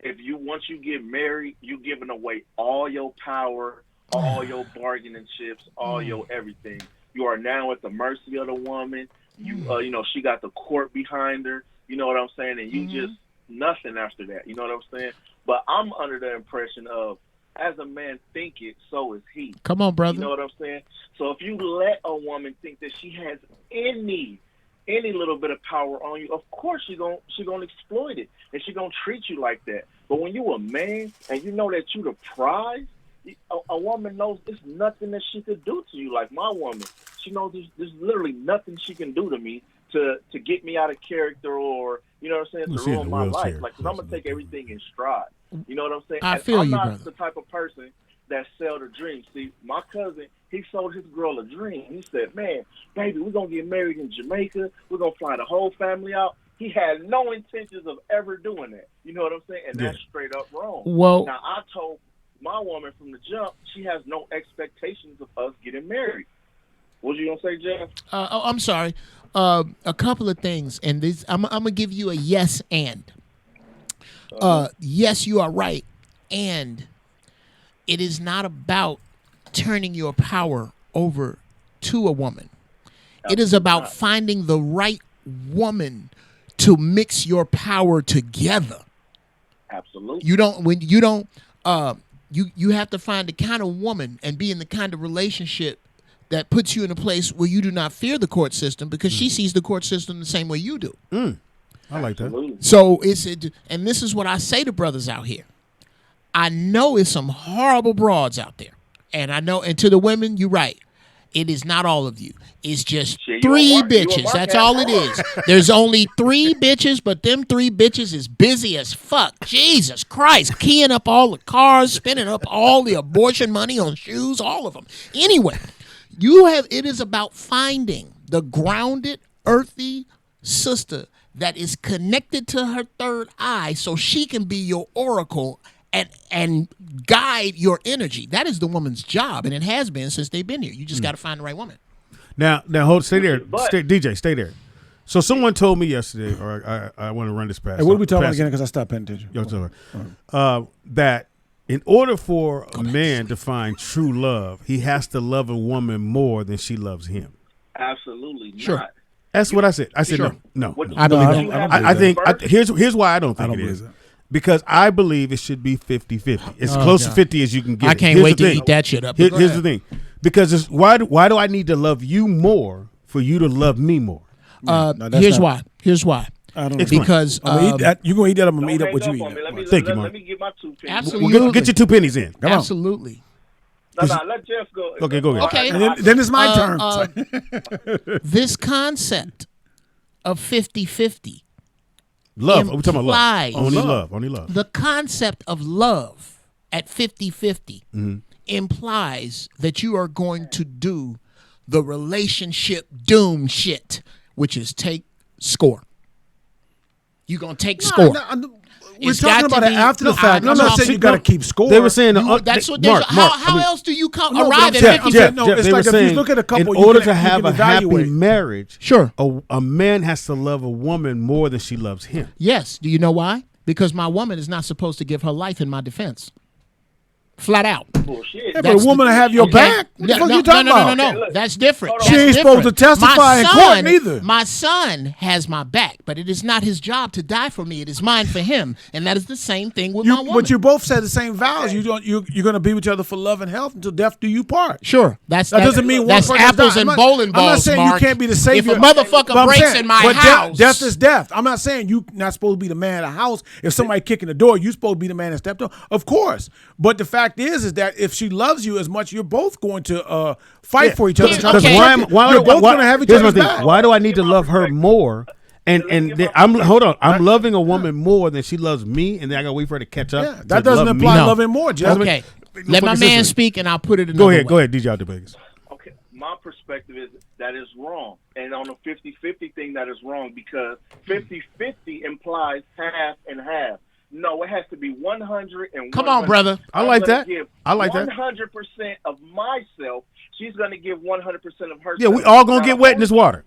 S7: once you get married, you giving away all your power, all your bargaining chips, all your everything. You are now at the mercy of the woman. You know, she got the court behind her. You know what I'm saying? And you just nothing after that. You know what I'm saying? But I'm under the impression of, as a man think it, so is he.
S2: Come on, brother.
S7: You know what I'm saying? So if you let a woman think that she has any little bit of power on you, of course she gonna exploit it, and she gonna treat you like that. But when you a man and you know that you the prize, a woman knows there's nothing that she could do to you. Like my woman, she knows there's literally nothing she can do to me to get me out of character, or you know what I'm saying,
S1: We'll
S7: to
S1: see in
S7: ruin
S1: the
S7: my
S1: wheelchair.
S7: life. Like, 'cause I'm gonna take everything in stride. You know what I'm saying?
S2: I
S7: And
S2: feel
S7: I'm
S2: you,
S7: not
S2: brother.
S7: the type of person that sell the dream. See, my cousin, he sold his girl a dream. He said, "Man, baby, we're gonna get married in Jamaica. We're gonna fly the whole family out." He had no intentions of ever doing that. You know what I'm saying? And that's straight up wrong.
S2: Well-
S7: now I told my woman from the jump, she has no expectations of us getting married. What you gonna say, Geoff?
S2: I'm sorry. A couple of things, and this I'm gonna give you a yes and. Yes, you are right, and it is not about turning your power over to a woman. It is about finding the right woman to mix your power together.
S7: Absolutely.
S2: You have to find the kind of woman and be in the kind of relationship that puts you in a place where you do not fear the court system because she sees the court system the same way you do.
S1: I like that.
S7: Absolutely.
S2: So and this is what I say to brothers out here. I know it's some horrible broads out there. And I know, and to the women, you're right. It is not all of you. is just
S7: Shit, you
S2: 3
S7: a Mark- you a
S2: bitches.
S7: Mark
S2: That's
S7: ass
S2: all it
S7: Mark.
S2: is. There's only 3 bitches, but them 3 bitches is busy as fuck. Jesus Christ. Keying up all the cars, spending up all the abortion money on shoes, all of them. Anyway, it is about finding the grounded, earthy sister that is connected to her third eye so she can be your oracle and guide your energy. That is the woman's job, and it has been since they've been here. You just got to find the right woman.
S1: Now, stay there. DJ, stay there. So someone told me yesterday, or I want to run this past.
S4: Hey, what are we talking about
S1: past-
S4: again? Because I stopped paying attention.
S1: Yo, sorry. That in order for a man to find true love, he has to love a woman more than she loves him.
S7: Absolutely
S2: Sure.
S7: not.
S1: That's what I said. I said
S2: Sure.
S1: no.
S7: What-
S2: I believe
S4: I
S2: that.
S4: don't- I don't
S1: I
S4: believe
S1: think here's why I don't think
S4: I don't
S1: it is.
S4: believe that.
S1: Because I believe it should be 50-50. As
S2: Oh,
S1: close to
S2: God.
S1: 50 as you can get.
S2: I can't
S1: Here's
S2: wait
S1: the
S2: to
S1: thing.
S2: eat that shit up.
S1: Here's
S2: Go
S1: the
S2: ahead.
S1: thing. Because why do I need to love you more for you to love me more?
S4: No, that's
S2: Here's
S4: not-
S2: why. Here's why.
S4: I don't know.
S1: Explain.
S2: Because
S4: I'm gonna eat that. You gonna eat that? I'm gonna
S7: Don't
S4: eat up
S7: hang
S4: what you
S7: up
S4: eat.
S7: on me. Let me,
S1: Thank you,
S7: let,
S1: Mark.
S7: let me get my 2 pennies.
S2: Absolutely.
S1: Well, get your 2 pennies in.
S4: Come on.
S2: absolutely.
S7: No, let Geoff go.
S1: Okay, go ahead.
S2: Okay.
S4: And then it's my turn.
S2: This concept of 50-50,
S1: Love. We're talking about
S2: implies-
S1: love. Only love. Only love.
S2: the concept of love at 50-50
S1: Mm-hmm.
S2: implies that you are going to do the relationship doom shit, which is take score. You're going to take score.
S4: We're
S2: It's
S4: talking
S2: got to
S4: about it
S2: be-
S4: after the
S2: no,
S4: fact.
S2: I'm
S4: I'm not
S2: talking-
S4: saying you got to keep score.
S1: They were saying
S2: That's what
S1: Mark,
S2: how
S1: I mean,
S2: else do you come
S4: No, but
S2: arrive
S4: I'm
S2: at
S4: saying-
S2: 50?
S4: Jeff, no, it's
S1: they
S4: like
S1: were
S4: if you
S1: saying,
S4: look at a couple,
S1: in
S4: you
S1: order
S4: can-
S1: to
S4: you
S1: have
S4: can
S1: a happy
S4: evaluate.
S1: marriage,
S2: Sure.
S1: a man has to love a woman more than she loves him.
S2: Yes. Do you know why? Because my woman is not supposed to give her life in my defense. Flat out.
S7: Bullshit.
S4: Yeah, but a
S2: That's
S4: woman
S2: the-
S4: to have your
S2: okay.
S4: back. What the
S2: No,
S4: fuck
S2: no,
S4: you talking
S2: no,
S4: about?
S2: No.
S7: Okay, look.
S2: That's different.
S7: Hold on.
S4: She
S2: That's
S4: ain't supposed to
S2: different.
S4: testify in court neither.
S2: My son has my back, but it is not his job to die for me. It is mine for him, and that is the same thing with my woman.
S4: But you both said the same vows. You're going to be with each other for love and health until death do you part.
S2: Sure, that
S4: doesn't mean one
S2: that's
S4: person's
S2: apples
S4: not-
S2: and
S4: I'm not-
S2: bowling balls.
S4: I'm not saying
S2: Mark.
S4: you can't be the savior.
S2: If a motherfucker
S4: But I'm
S2: breaks
S4: saying-
S2: in my
S4: but
S2: house,
S4: death is death. I'm not saying you not supposed to be the man of the house. If somebody kicking the door, you supposed to be the man that stepped on. Of course. But the fact is that if she loves you as much, you're both going to fight for each other.
S2: Yeah,
S4: trying to
S2: okay.
S4: protect you. You're both
S1: why-
S4: going to have each
S1: here's my
S4: other's
S1: thing.
S4: back.
S1: Why do I need to love her more? Hold on. I'm loving a woman more than she loves me, and then I gotta wait for her to catch up.
S4: Yeah,
S1: to
S4: that doesn't
S1: love me.
S4: apply
S2: No.
S4: loving more, Jeff.
S2: Okay, let my man speak, and I'll put it another way.
S1: Go ahead, DJ out the Vegas.
S7: Okay, my perspective is that is wrong. And on the 50-50 thing, that is wrong because 50-50 implies half and half. No, it has to be 100 and
S2: Come on,
S7: 100.
S2: brother.
S1: I like
S7: I'm gonna
S1: that.
S7: give
S1: I like that.
S7: 100% of myself. She's going to give 100% of herself.
S1: Yeah, we all gonna
S7: Now,
S1: get wet in this water.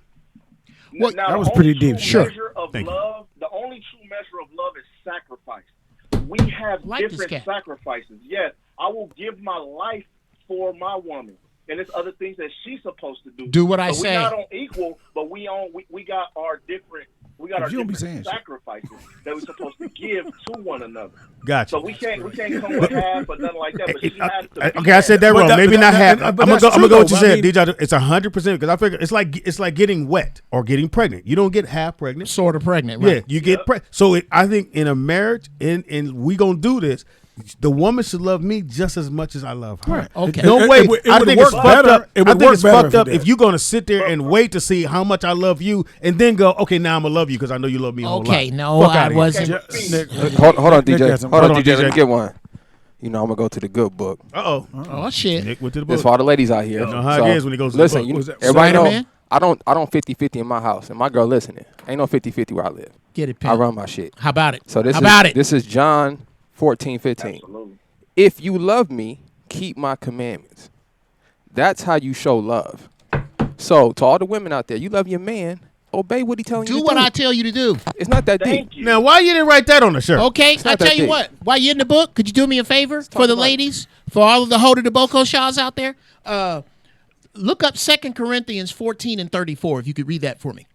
S7: Now,
S2: What-
S7: now,
S4: That
S7: the
S4: was
S7: only
S4: pretty deep.
S7: true
S2: Sure.
S7: measure of
S1: Thank you.
S7: love, the only true measure of love is sacrifice. We have
S2: Like this
S7: different
S2: cat.
S7: sacrifices. Yes, I will give my life for my woman. And there's other things that she's supposed to do.
S2: Do what I
S7: so
S2: say.
S7: We're not on equal, but we got our different. We got our
S4: You don't be
S7: different
S4: saying shit.
S7: sacrifices that we're supposed to give to one another.
S1: Gotcha.
S7: So we can't come with half or nothing like that. But she has to. be
S1: Okay, I said that
S7: there.
S1: wrong.
S4: But
S1: Maybe
S4: that-
S1: not half.
S4: but
S1: I'm gonna
S4: that's
S1: go. I'm
S4: true,
S1: gonna go what
S4: though.
S1: you
S4: I
S1: said,
S4: mean-
S1: DJ. It's 100% because I figure it's like getting wet or getting pregnant. You don't get half pregnant.
S2: Sort of pregnant,
S1: Yeah,
S2: right?
S1: you get pregnant. So I think in a marriage, and we gonna do this. The woman should love me just as much as I love her.
S4: Right.
S2: Okay.
S1: No
S4: It
S1: way.
S4: would
S1: I think
S4: work
S1: it's fucked
S4: better.
S1: up.
S4: It would
S1: I think
S4: work
S1: it's
S4: better
S1: fucked
S4: if
S1: up
S4: it did.
S1: if you're gonna sit there and wait to see how much I love you, and then go, okay, now I'm gonna love you because I know you love me a whole lot.
S2: Okay, no,
S1: Fuck
S2: I
S1: outta here.
S2: wasn't.
S3: Hold on,
S4: Nick
S3: DJ.
S4: has some-
S3: Hold on,
S1: Hold on,
S3: DJ. Let me
S1: DJ.
S3: get one. You know, I'm gonna go to the good book.
S1: Uh-oh.
S2: Oh shit!
S1: Nick went to the
S3: This
S1: book.
S3: for all the ladies out here.
S1: You know how it is when he goes to the
S3: listen,
S1: book.
S3: you,
S1: What was that?
S3: everybody know
S2: Spider-Man?
S3: I don't 50-50 in my house, and my girl listening. Ain't no 50-50 where I live.
S2: Get it,
S3: I
S2: pimp.
S3: run my shit.
S2: How about it?
S3: So this
S2: How about
S3: is
S2: it?
S3: this is John 14:15.
S7: Absolutely.
S3: If you love me, keep my commandments. That's how you show love. So to all the women out there, you love your man, obey what he telling you
S2: Do
S3: to
S2: what
S3: do.
S2: I tell you to do.
S3: It's not that deep.
S7: Thank you.
S1: Now, why you didn't write that on the shirt?
S2: Okay, I
S3: not
S2: tell
S3: that
S2: you
S3: deep.
S2: what. While you're in the book, could you do me a favor for the
S3: about it.
S2: ladies, for all of the Hold of the Boko Shaws out there? Look up 2 Corinthians 14 and 34. If you could read that for me.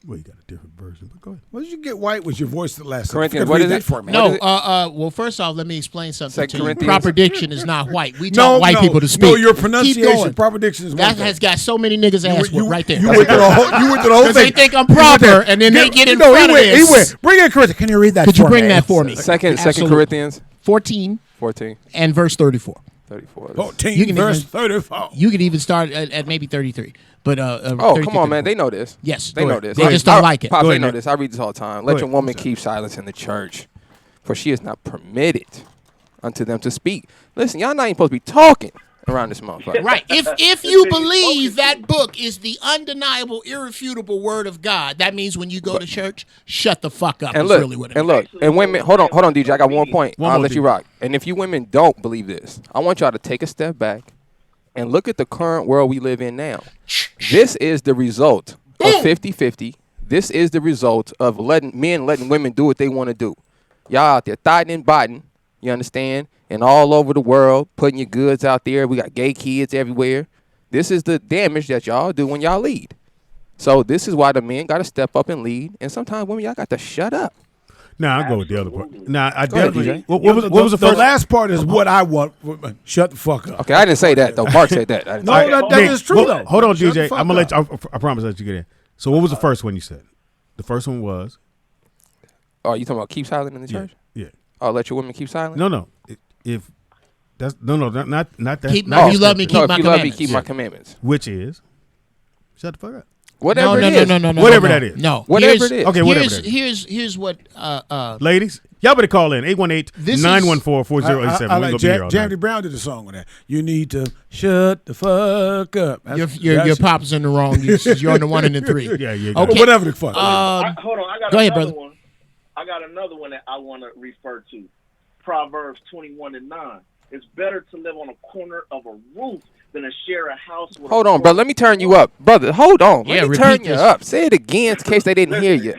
S1: Well, you got a different version, but go ahead.
S4: What did you get white with your voice the last
S3: Corinthians,
S4: time?
S3: what
S4: Read
S3: is
S4: that
S3: it?
S4: for me.
S3: What
S2: No,
S3: is it?
S2: well, first off, let me explain something
S3: 2
S2: to you.
S3: Corinthians?
S2: Proper diction is not white. We taught white people to speak.
S4: No, your
S2: Keep
S4: pronunciation,
S2: going.
S4: proper diction is one
S2: That
S4: thing.
S2: has got so many niggas ass whooped right there.
S4: You went through the whole. You went through the whole
S2: Because
S4: thing.
S2: they think I'm
S4: You went
S2: proper,
S4: there.
S2: and then they get in
S4: no,
S2: front of
S4: he
S2: this.
S4: went. Bring it, Chris. Can you read that?
S2: Could you
S4: for
S2: bring
S4: me?
S2: that for me?
S3: Second
S2: Absolutely.
S3: Corinthians
S2: 14
S3: 14.
S2: and verse 34.
S3: 34.
S4: 14
S2: You can
S4: verse
S2: even-
S4: 34.
S2: You could even start at maybe 33. But
S3: Oh,
S2: 33,
S3: come on, man.
S2: 34.
S3: They know this.
S2: Yes,
S3: They
S2: go
S3: know
S2: ahead.
S3: this.
S2: They just don't like it.
S3: Pops,
S1: Go
S3: they
S1: ahead,
S3: know
S1: Nick.
S3: this. I read this all the time.
S1: Go
S3: Let your
S1: ahead.
S3: woman keep silence in the church, for she is not permitted unto them to speak. Listen, y'all not even supposed to be talking around this motherfucker.
S2: Right. If you believe that book is the undeniable, irrefutable word of God, that means when you go to church, shut the fuck up.
S3: And
S2: is
S3: look,
S2: really what it
S3: and
S2: means.
S3: look, and women. Hold on, DJ. I got one point.
S1: One
S3: I'll
S1: more,
S3: let you
S1: DJ.
S3: rock. And if you women don't believe this, I want y'all to take a step back and look at the current world we live in now. This is the result of 50-50. This is the result of letting women do what they want to do. Y'all out there thotting and botting, you understand? And all over the world, putting your goods out there. We got gay kids everywhere. This is the damage that y'all do when y'all lead. So this is why the men got to step up and lead. And sometimes women, y'all got to shut up.
S1: Nah, I'll go with the other part. Nah, I
S3: Go ahead,
S1: definitely.
S3: DJ.
S1: What was the
S4: The
S1: first?
S4: last part is what I want. Shut the fuck up.
S3: Okay, I didn't say that, though. Mark said that. I didn't
S4: No,
S3: say that.
S4: that is true,
S1: Hold,
S4: though.
S1: hold on,
S4: Shut the
S1: DJ.
S4: fuck
S1: I'm gonna let
S4: up.
S1: you. I promise I'll let you get in. So, what was the first one you said? The first one was.
S3: Oh, you talking about keep silent in the church?
S1: Yeah.
S3: Oh, let your women keep silent?
S1: No. If that's not that.
S2: Keep
S1: not
S2: my- you love me,
S1: descriptive.
S3: No,
S2: my
S3: if you love me,
S2: commandments.
S3: keep my commandments.
S1: Which is, shut the fuck up.
S3: Whatever
S2: no,
S3: it is.
S2: no.
S1: Whatever that is.
S2: No.
S3: Whatever
S2: Here's-
S3: it is.
S1: Okay, whatever that is.
S2: Here's what
S1: Ladies, y'all better call in
S2: This is-
S1: 818-914-4087.
S4: I
S1: We're
S4: like
S1: gonna be here all
S4: Jeremy
S1: night.
S4: Brown did a song on that. You need to shut the fuck up.
S2: your pop's in the wrong. You're on the 1 and the 3.
S1: Yeah.
S2: Okay.
S4: Whatever the fuck.
S7: Hold on, I got
S2: go ahead,
S7: another
S2: brother.
S7: one. I got another one that I want to refer to. Proverbs 21:9. It's better to live on a corner of a roof than to share a house with.
S3: Hold on, brother. Let me turn you up. Brother, hold on.
S2: Yeah,
S3: Let me
S2: repeat
S3: turn you
S2: this.
S3: up. Say it again in case they didn't hear you.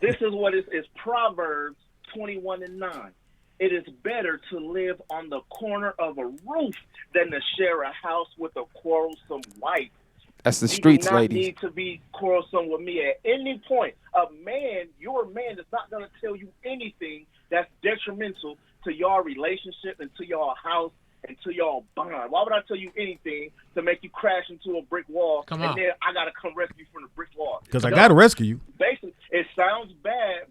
S7: This is what it's Proverbs 21:9. It is better to live on the corner of a roof than to share a house with a quarrelsome wife.
S3: That's the
S7: You
S3: streets,
S7: do not
S3: ladies.
S7: need to be quarrelsome with me at any point. Your man is not going to tell you anything that's detrimental to your relationship and to your house and to your bond. Why would I tell you anything to make you crash into a brick wall
S2: Come
S7: and
S2: on.
S7: then I got to come rescue you from the brick wall?
S1: Because I got to rescue you.
S7: Basically, it sounds bad,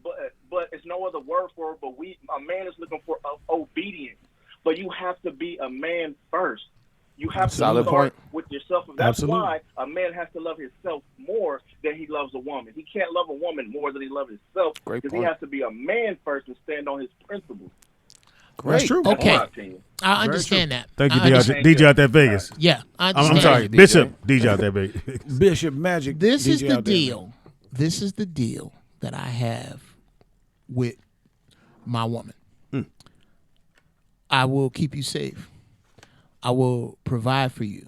S7: but it's no other word for it. But a man is looking for obedience. But you have to be a man first. You have
S3: Solid
S7: to start
S3: point.
S7: with yourself. And that's
S4: Absolutely.
S7: why a man has to love himself more than he loves a woman. He can't love a woman more than he loves himself
S3: Great
S7: because he
S3: point.
S7: has to be a man first and stand on his principles.
S4: That's true.
S7: That's
S2: Okay.
S7: my opinion.
S2: I understand that.
S1: Thank you,
S2: I understand-
S1: DJ out there Vegas.
S2: Yeah, I understand.
S1: I'm sorry,
S3: DJ.
S1: Bishop DJ out there Vegas.
S4: Bishop Magic.
S2: This is
S4: DJ
S2: the
S4: out there.
S2: deal. This is the deal that I have with my woman. I will keep you safe. I will provide for you.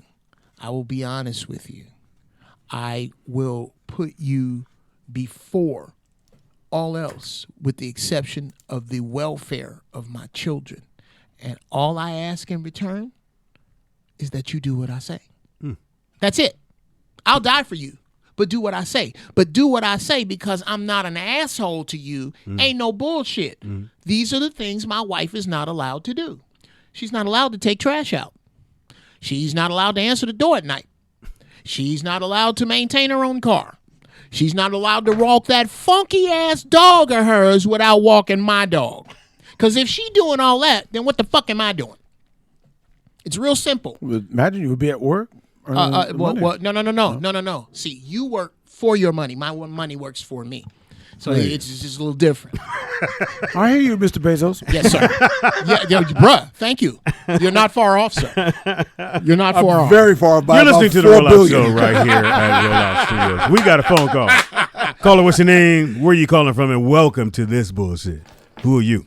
S2: I will be honest with you. I will put you before all else, with the exception of the welfare of my children. And all I ask in return is that you do what I say. That's it. I'll die for you, but do what I say. But do what I say because I'm not an asshole to you. Ain't no bullshit. These are the things my wife is not allowed to do. She's not allowed to take trash out. She's not allowed to answer the door at night. She's not allowed to maintain her own car. She's not allowed to walk that funky ass dog of hers without walking my dog. Because if she doing all that, then what the fuck am I doing? It's real simple.
S4: Imagine you would be at work.
S2: No. See, you work for your money. My money works for me. So it's just a little different.
S4: I hear you, Mr. Bezos.
S2: Yes, sir. Bruh, thank you. You're not far off, sir. You're not far off.
S4: Very far by
S1: You're listening
S4: about
S1: to the
S4: 4
S1: Roll Out
S4: billion.
S1: Show right here at Roll Out Studios. We got a phone call. Caller, what's your name? Where you calling from? And welcome to this bullshit. Who are you?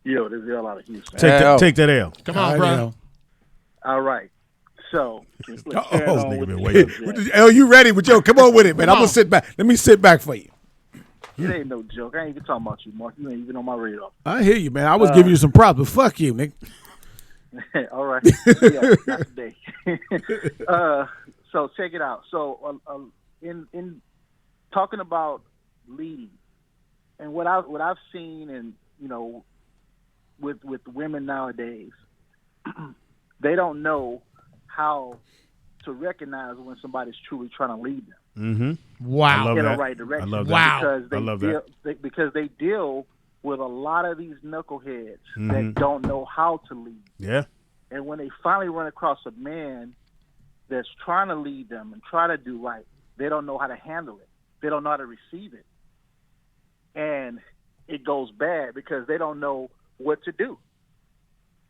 S8: Yo, this is L out of Houston.
S1: Take that L.
S2: Come on, bro.
S8: All right. So,
S1: This nigga been way up.
S4: L, you ready? But yo, come on with it, man.
S2: Come
S4: I'm
S2: on.
S4: gonna sit back. Let me sit back for you.
S8: it ain't no joke. I ain't even talking about you, Mark. You ain't even on my radar.
S4: I hear you, man. I was giving you some props, but fuck you, nigga.
S8: All right. Yeah, not today. So check it out. So in talking about leading and what I've seen, and with women nowadays, they don't know how to recognize when somebody's truly trying to lead them
S1: Mm-hmm.
S2: Wow.
S1: I love
S8: in
S1: that.
S8: the right direction.
S1: I love that.
S2: Wow.
S8: Because they
S1: I love
S8: deal,
S1: that.
S8: because they deal with a lot of these knuckleheads that don't know how to lead.
S1: Yeah.
S8: And when they finally run across a man that's trying to lead them and try to do right, they don't know how to handle it. They don't know how to receive it. And it goes bad because they don't know what to do.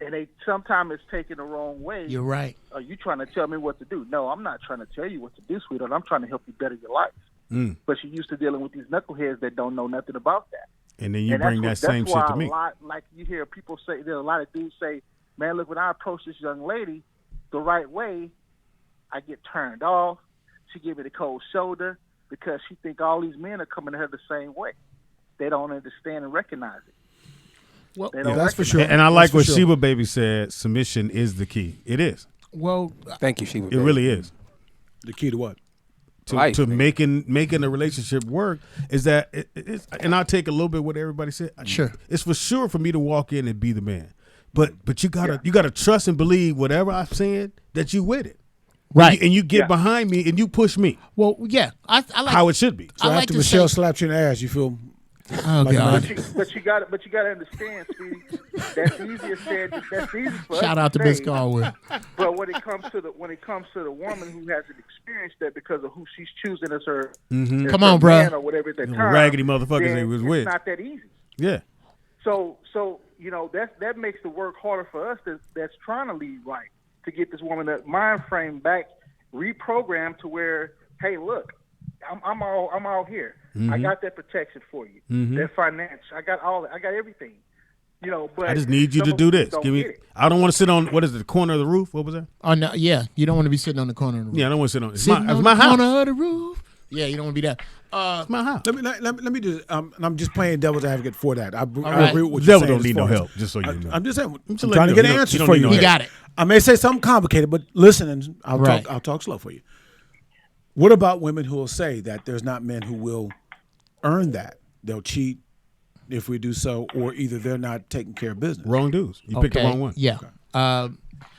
S8: And they sometimes it's taken the wrong way.
S2: You're right.
S8: Are you trying to tell me what to do? No, I'm not trying to tell you what to do, sweetheart. I'm trying to help you better your life. But you're used to dealing with these knuckleheads that don't know nothing about that.
S1: And then you bring that same shit to me.
S8: Like you hear people say, there's a lot of dudes say, man, look, when I approach this young lady the right way, I get turned off. She give me the cold shoulder because she think all these men are coming to her the same way. They don't understand and recognize it.
S2: Well,
S4: that's for sure.
S1: And I like what Sheba Baby said. Submission is the key. It is.
S2: Well,
S3: Thank you, Sheba.
S1: It really is.
S4: The key to what?
S1: To making a relationship work is that it's, and I'll take a little bit what everybody said.
S2: Sure.
S1: It's for sure for me to walk in and be the man. But you gotta trust and believe whatever I'm saying that you with it.
S2: Right.
S1: And you get behind me and you push me.
S2: Well, yeah. I like
S1: how it should be.
S4: So
S2: I like
S4: after
S2: to
S4: Michelle
S2: say,
S4: slapped you in the ass, you feel
S2: oh God.
S8: But you got to understand, Speedy. That's easier said. That's easy for us
S2: Shout out to
S8: say.
S2: Miss Galway.
S8: But when it comes to the woman who hasn't experienced that because of who she's choosing as her, as
S2: Come
S8: her
S2: on,
S8: man
S2: bro.
S8: or whatever at that
S1: Little
S8: time,
S1: raggedy motherfuckers
S8: then
S1: they was
S8: it's
S1: with.
S8: not that easy.
S1: Yeah.
S8: So that makes the work harder for us that's trying to lead right to get this woman that mind frame back reprogrammed to where, hey, look, I'm all here. I got that protection for you. That finance, I got all that. I got everything. But
S1: I just need you to do this.
S8: don't
S1: Give me.
S8: get it.
S1: I don't want to sit on what is it, the corner of the roof? What was that?
S2: Oh no, yeah. You don't want to be sitting on the corner of the roof.
S1: Yeah, I don't want to sit on. It's
S2: Sitting
S1: my
S2: on
S1: my
S2: the
S1: house.
S2: corner of the roof. Yeah, you don't want to be that.
S1: It's my house.
S4: Let me just and I'm just playing devil's advocate for that. I
S2: right.
S4: agree with what
S1: Devil
S4: you're saying.
S1: don't need no
S4: as far as-
S1: help. Just so you know.
S4: I'm just saying. I'm
S1: just
S4: trying to
S1: letting
S4: get
S1: you know.
S4: answers
S1: You don't
S4: for
S1: need
S4: you.
S1: no
S2: He got it.
S4: I may say something complicated, but listen, and I'll talk slow for you. What about women who will say that there's not men who will earn that? They'll cheat if we do so, or either they're not taking care of business.
S1: Wrong dudes. You picked the wrong one.
S2: Yeah.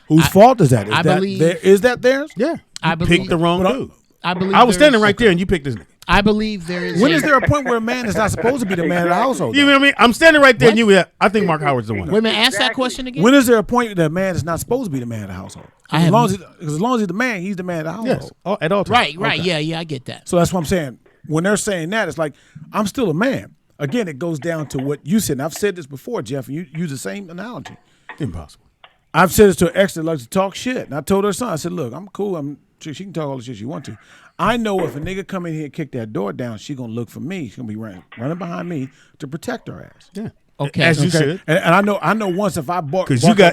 S4: Whose fault is that?
S2: I believe-
S4: Is that theirs?
S1: Yeah.
S2: I
S1: You
S2: believe-
S1: picked the wrong dude.
S2: I believe
S1: I was
S2: there
S1: standing
S2: is-
S1: right there and you picked this nigga.
S2: I believe there is.
S4: When is there a point where a man is not supposed to be the man of the household?
S1: You know what I mean? I'm standing right there and you. I think Mark Howard's the one.
S2: Wait a minute, ask that question again.
S4: When is there a point that a man is not supposed to be the man of the household?
S2: I
S4: As long as,
S2: haven't-
S4: as long as he's the man, he's the man of the household.
S1: Yes. At all times.
S2: Right. Yeah, I get that.
S4: So that's what I'm saying. When they're saying that, it's like, I'm still a man. Again, it goes down to what you said. And I've said this before, Jeff, and you use the same analogy.
S1: Impossible.
S4: I've said this to an ex that likes to talk shit. And I told her son, I said, look, I'm cool. She can talk all the shit she wants to. I know if a nigga come in here and kick that door down, she going to look for me. She's going to be running behind me to protect her ass.
S1: Yeah.
S2: Okay.
S1: As you should.
S4: And I know once if I bark.
S1: Because you
S4: If I